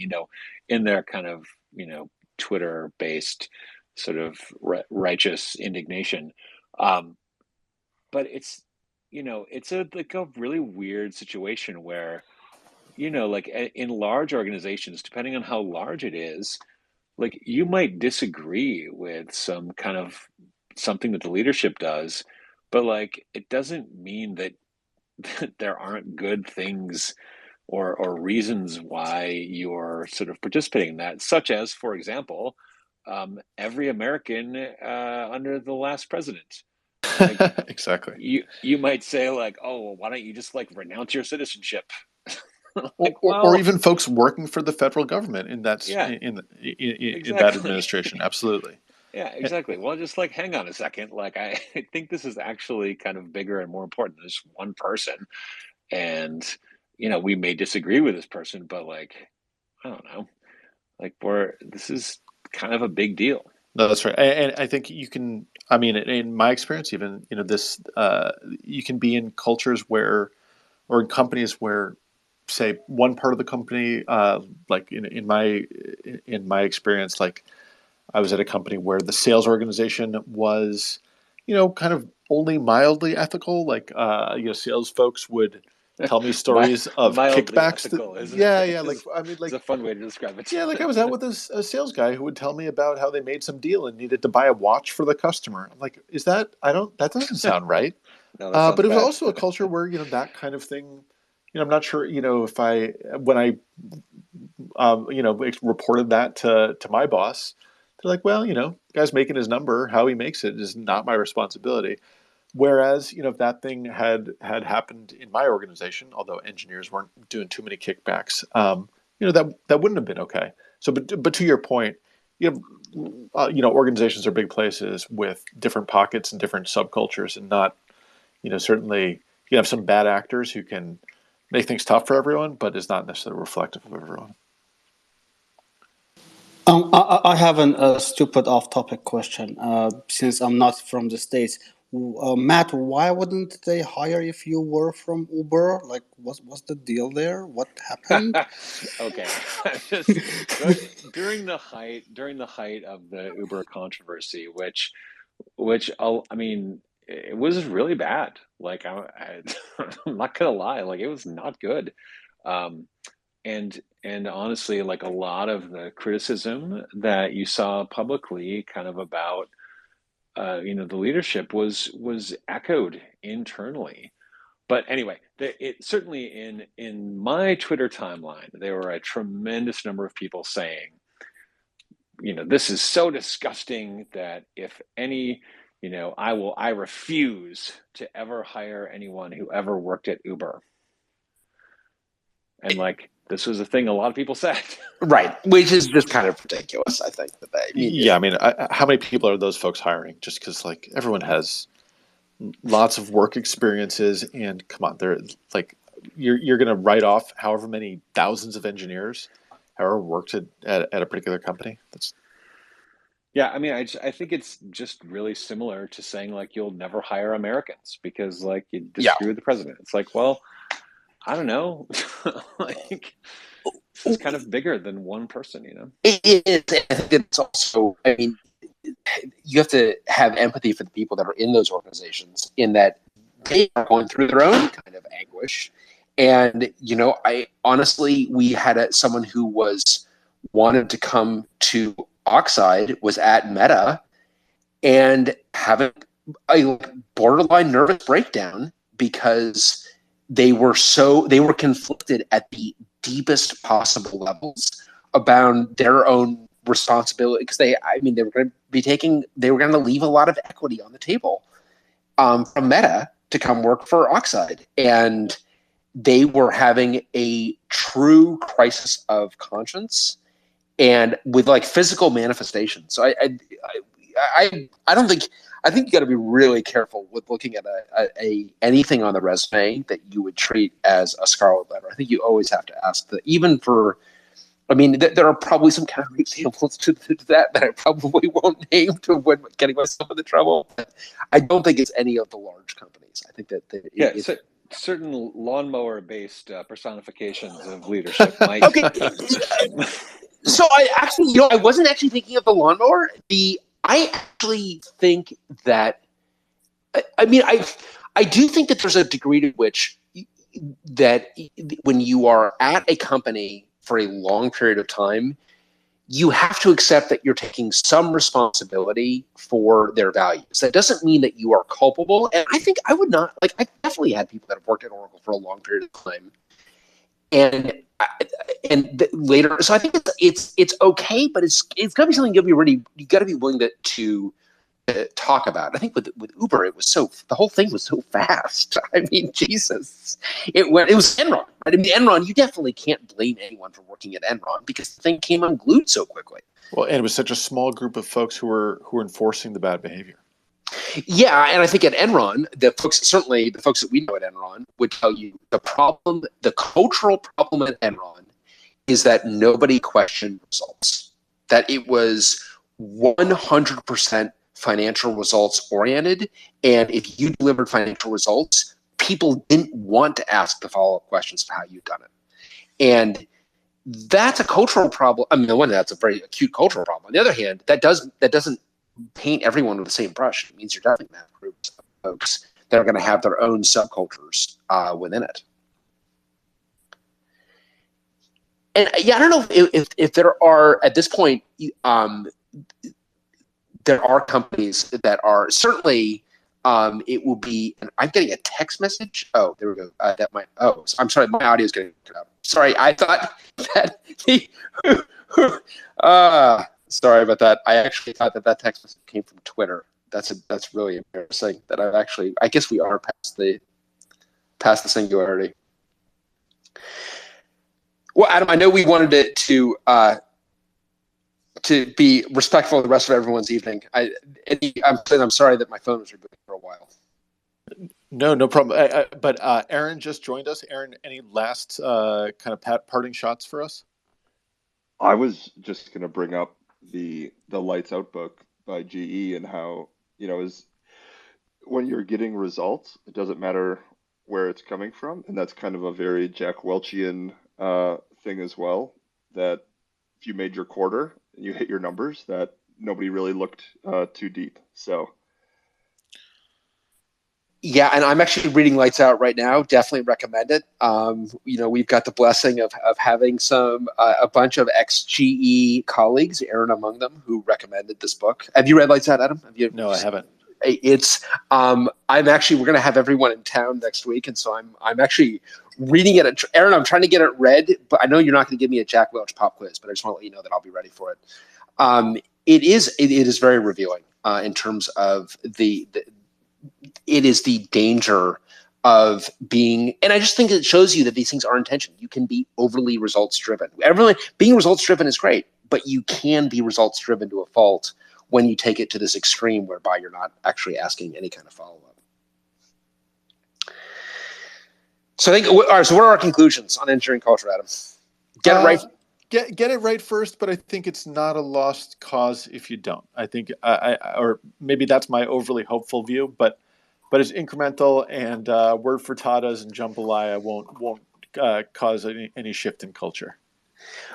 I: In their kind of Twitter-based sort of righteous indignation. But it's it's a really weird situation where like in large organizations, depending on how large it is, like you might disagree with some kind of something that the leadership does, but like it doesn't mean that there aren't good things or reasons why you're sort of participating in that, such as, for example, every American under the last president. Like,
B: exactly.
I: You might say like, oh, well, why don't you just like renounce your citizenship?
B: Like, or even folks working for the federal government in that in
I: exactly.
B: that administration. Absolutely.
I: Yeah, exactly. Well, just like hang on a second. Like I think this is actually kind of bigger and more important than just one person. And we may disagree with this person, but like I don't know. Like this is kind of a big deal.
B: No, that's right. And I think you can, I mean, in my experience, even, this, you can be in cultures or in companies where, say, one part of the company, like in my experience, like I was at a company where the sales organization was, kind of only mildly ethical. Like, sales folks would tell me stories of kickbacks.
I: It's a fun way to describe it.
B: Yeah, like I was out with a sales guy who would tell me about how they made some deal and needed to buy a watch for the customer. I'm like, that doesn't sound right.
I: No,
B: but it was also a culture where, that kind of thing, I'm not sure, when I reported that to my boss, they're like, well, the guy's making his number, how he makes it is not my responsibility. Whereas, if that thing had happened in my organization, although engineers weren't doing too many kickbacks, that wouldn't have been okay. So, but to your point, organizations are big places with different pockets and different subcultures, and not, certainly you have some bad actors who can make things tough for everyone, but is not necessarily reflective of everyone.
E: I have a stupid off-topic question. Since I'm not from the States, Matt, why wouldn't they hire if you were from Uber? Like, what's the deal there? What happened?
I: Okay, during the height of the Uber controversy, which I mean, it was really bad. Like I'm not gonna lie, like it was not good. And honestly, like a lot of the criticism that you saw publicly kind of about the leadership was echoed internally. But anyway, it certainly in my Twitter timeline, there were a tremendous number of people saying, this is so disgusting that if any, I refuse to ever hire anyone who ever worked at Uber. And like, this was a thing a lot of people said.
A: Right, which is just kind of ridiculous, I think.
B: How many people are those folks hiring? Just because, like, everyone has lots of work experiences, and come on, they're like, you're going to write off however many thousands of engineers however worked at a particular company.
I: Yeah, I mean, I think it's just really similar to saying like you'll never hire Americans because like you disagree with the president. It's like, well, I don't know. Like, this is kind of bigger than one person,
A: It is. I think it's also, I mean, you have to have empathy for the people that are in those organizations, in that they are going through their own kind of anguish. And, I honestly, we had someone who wanted to come to Oxide, was at Meta, and having a borderline nervous breakdown because they were conflicted at the deepest possible levels about their own responsibility, because they were going to leave a lot of equity on the table from Meta to come work for Oxide, and they were having a true crisis of conscience and with like physical manifestations. So I think you got to be really careful with looking at anything on the resume that you would treat as a scarlet letter. I think you always have to ask that, even for, there are probably some counter examples to that I probably won't name to avoid getting myself into trouble. But I don't think it's any of the large companies. I think that
I: certain lawnmower-based personifications of leadership might.
A: Okay. So I wasn't actually thinking of the lawnmower. I actually think that, I do think that there's a degree to which that when you are at a company for a long period of time, you have to accept that you're taking some responsibility for their values. That doesn't mean that you are culpable. And I think I would not, like, I've definitely had people that have worked at Oracle for a long period of time. And later, so I think it's okay, but it's got to be something you got to be willing to talk about. I think with Uber, the whole thing was so fast. I mean, Jesus, it was Enron. Right? I mean, Enron, you definitely can't blame anyone for working at Enron because the thing came unglued so quickly.
B: Well, and it was such a small group of folks who were enforcing the bad behavior.
A: Yeah, and I think at Enron, the folks that we know at Enron would tell you the cultural problem at Enron is that nobody questioned results. That it was 100% financial results oriented, and if you delivered financial results, people didn't want to ask the follow-up questions of how you've done it. And that's a cultural problem. I mean, on one hand, that's a very acute cultural problem. On the other hand, that doesn't paint everyone with the same brush. It means you're definitely going to have groups of folks that are going to have their own subcultures within it. And yeah, I don't know if there are, at this point, there are companies that are certainly, it will be, and I'm getting a text message. Oh, there we go. I'm sorry, my audio is getting cut out. Sorry, I thought that sorry about that. I actually thought that text message came from Twitter. That's really embarrassing that I guess we are past the singularity. Well, Adam, I know we wanted it to be respectful of the rest of everyone's evening. I'm sorry that my phone was rebooting for a while.
B: No problem. But Aaron just joined us. Aaron, any last kind of parting shots for us?
J: I was just going to bring up the Lights Out book by GE and how, is when you're getting results, it doesn't matter where it's coming from. And that's kind of a very Jack Welchian thing as well, that if you made your quarter and you hit your numbers, that nobody really looked too deep. So.
A: Yeah, and I'm actually reading Lights Out right now. Definitely recommend it. We've got the blessing of having a bunch of ex-GE colleagues, Aaron among them, who recommended this book. Have you read Lights Out, Adam?
B: No, I haven't.
A: We're going to have everyone in town next week, and so I'm actually reading it. Aaron, I'm trying to get it read, but I know you're not going to give me a Jack Welch pop quiz, but I just want to let you know that I'll be ready for it. It is very revealing in terms of it is the danger of being, and I just think it shows you that these things are intentional. You can be overly results driven. Being results driven is great, but you can be results driven to a fault when you take it to this extreme whereby you're not actually asking any kind of follow-up. So I think, all right, so what are our conclusions on engineering culture, Adam? Get it right.
B: Get it right first, but I think it's not a lost cause if you don't. I think, or maybe that's my overly hopeful view, but it's incremental, and word for tatas and jambalaya won't cause any shift in culture.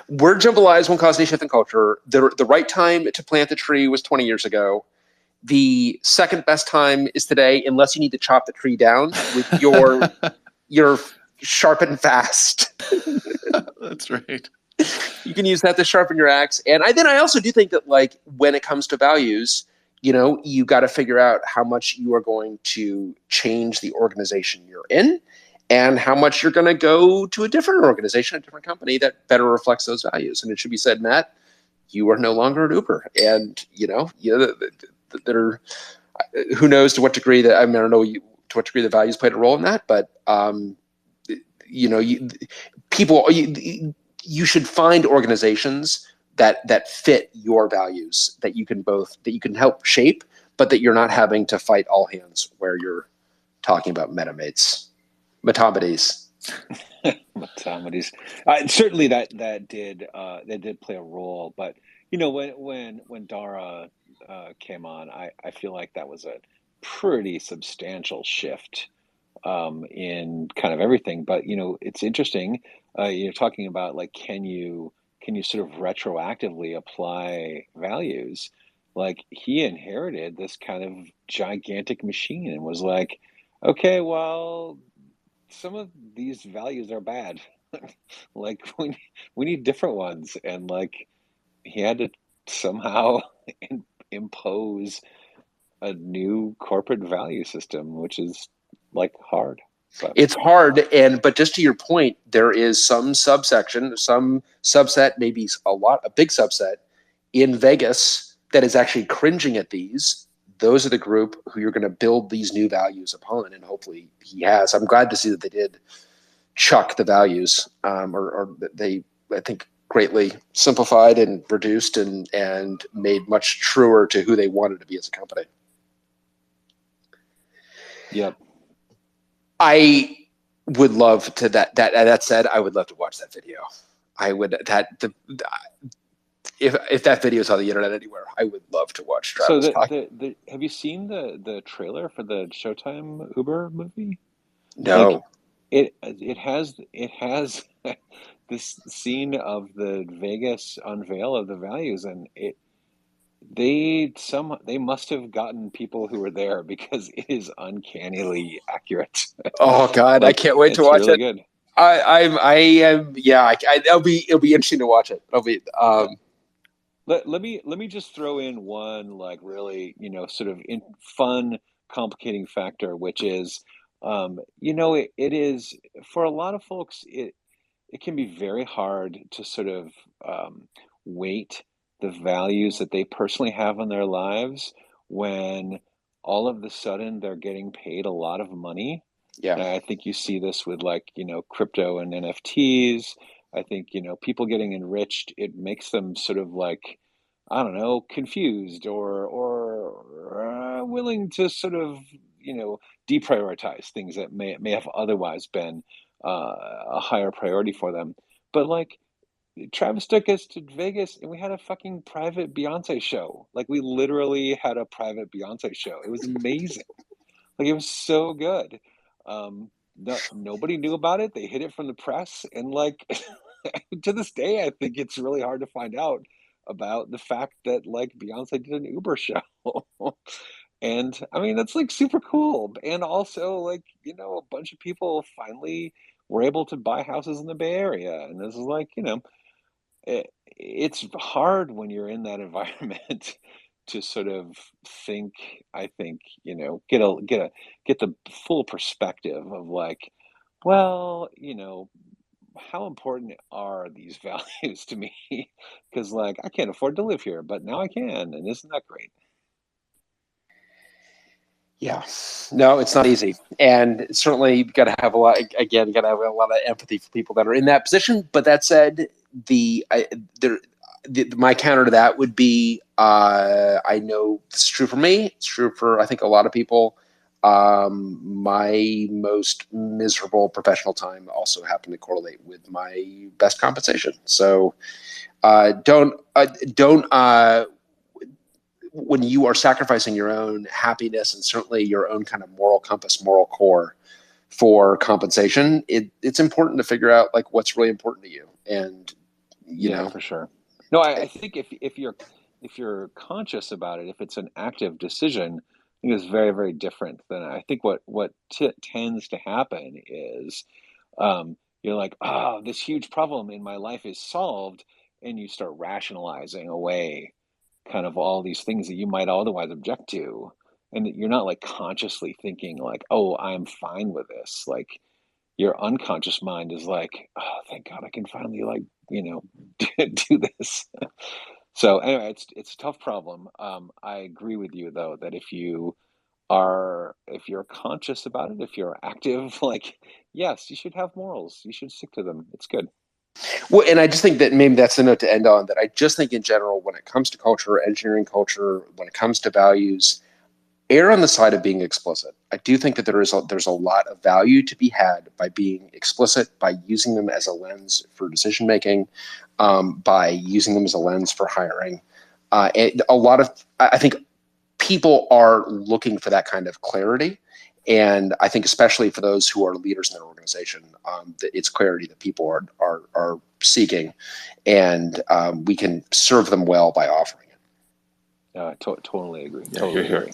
A: Word jambalayas won't cause any shift in culture. The right time to plant the tree was 20 years ago. The second best time is today, unless you need to chop the tree down with your sharpen fast.
B: That's right.
A: You can use that to sharpen your axe. And I also do think that, like, when it comes to values, you got to figure out how much you are going to change the organization you're in and how much you're going to go to a different organization, a different company that better reflects those values. And it should be said, Matt, you are no longer at Uber. And, who knows to what degree I don't know to what degree the values played a role in that, but, you should find organizations that fit your values, that you can help shape, but that you're not having to fight all hands where you're talking about Metamates.
I: Metamates. Certainly that did play a role, but when Dara came on, I feel like that was a pretty substantial shift in kind of everything. But it's interesting. You're talking about, like, can you sort of retroactively apply values? Like, he inherited this kind of gigantic machine and was like, okay, well, some of these values are bad. Like we need different ones, and like he had to somehow impose a new corporate value system, which is like hard. But
A: It's hard, but just to your point, there is some subsection, some subset, maybe a big subset in Vegas that is actually cringing at these. Those are the group who you're going to build these new values upon, and hopefully he has. I'm glad to see that they did chuck the values, or they, I think, greatly simplified and reduced and made much truer to who they wanted to be as a company.
I: Yep.
A: I would love to that said, I would love to watch that video. I would if that video is on the internet anywhere, I would love to watch Travis talk.
I: Have you seen the trailer for the Showtime Uber movie?
A: No.
I: Like, it has this scene of the Vegas unveil of the values, and they must have gotten people who were there, because it is uncannily accurate.
A: Oh God,
I: like,
A: I can't wait to watch
I: really
A: it.
I: Good.
A: It'll be interesting to watch it. It'll be.
I: Let me just throw in one, like, really, sort of fun, complicating factor, which is, it is, for a lot of folks, it can be very hard to sort of weight the values that they personally have in their lives when all of a sudden they're getting paid a lot of money.
A: Yeah.
I: And I think you see this with, like, crypto and NFTs. I think, people getting enriched, it makes them sort of, like, I don't know, confused or willing to sort of, deprioritize things that may have otherwise been a higher priority for them. But, like, Travis took us to Vegas and we had a fucking private Beyonce show. Like, we literally had a private Beyonce show. It was amazing. Like, it was so good. Nobody knew about it. They hid it from the press, and, like, to this day, I think it's really hard to find out about the fact that, like, Beyonce did an Uber show. And I mean, that's, like, super cool. And also, like, a bunch of people finally were able to buy houses in the Bay Area. And this is, like, it's hard when you're in that environment to sort of think, I think, get the full perspective of, like, well, how important are these values to me? Because, like, I can't afford to live here, but now I can, and isn't that great?
A: Yeah, no, it's not easy, and certainly you got to have a lot. Again, you got to have a lot of empathy for people that are in that position. But that said, my counter to that would be, I know it's true for me. It's true for, I think, a lot of people. My most miserable professional time also happened to correlate with my best compensation. So don't. When you are sacrificing your own happiness and certainly your own kind of moral compass, moral core for compensation, it's important to figure out, like, what's really important to you. And you know,
I: for sure. No, I think if you're conscious about it, if it's an active decision, I think it's very, very different than, I think what tends to happen is, you're like, oh, this huge problem in my life is solved, and you start rationalizing away kind of all these things that you might otherwise object to, and you're not, like, consciously thinking, like, oh, I'm fine with this. Like, your unconscious mind is like, oh, thank God I can finally, like, do this. So anyway, it's a tough problem. I agree with you, though, that if you're conscious about it, if you're active, like, yes, you should have morals. You should stick to them. It's good.
A: well, and I just think that maybe that's the note to end on. That I just think in general, when it comes to culture, engineering culture, when it comes to values, err on the side of being explicit. I do think that there's a lot of value to be had by being explicit, by using them as a lens for decision making, by using them as a lens for hiring. And I think people are looking for that kind of clarity. And I think especially for those who are leaders in their organization, it's clarity that people are seeking, and we can serve them well by offering it.
I: Totally agree. Totally agree.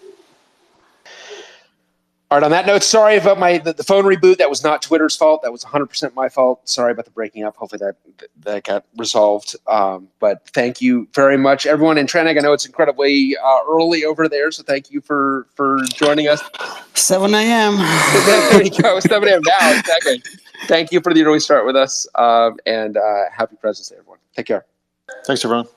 A: All right, on that note, sorry about the phone reboot. That was not Twitter's fault. That was 100% my fault. Sorry about the breaking up. Hopefully that got resolved. But thank you very much, everyone. And Trenig, I know it's incredibly early over there, so thank you for joining us.
E: 7 a.m.
A: There you go, 7 a.m. now, exactly. Thank you for the early start with us, and happy President's Day, everyone. Take care.
B: Thanks, everyone.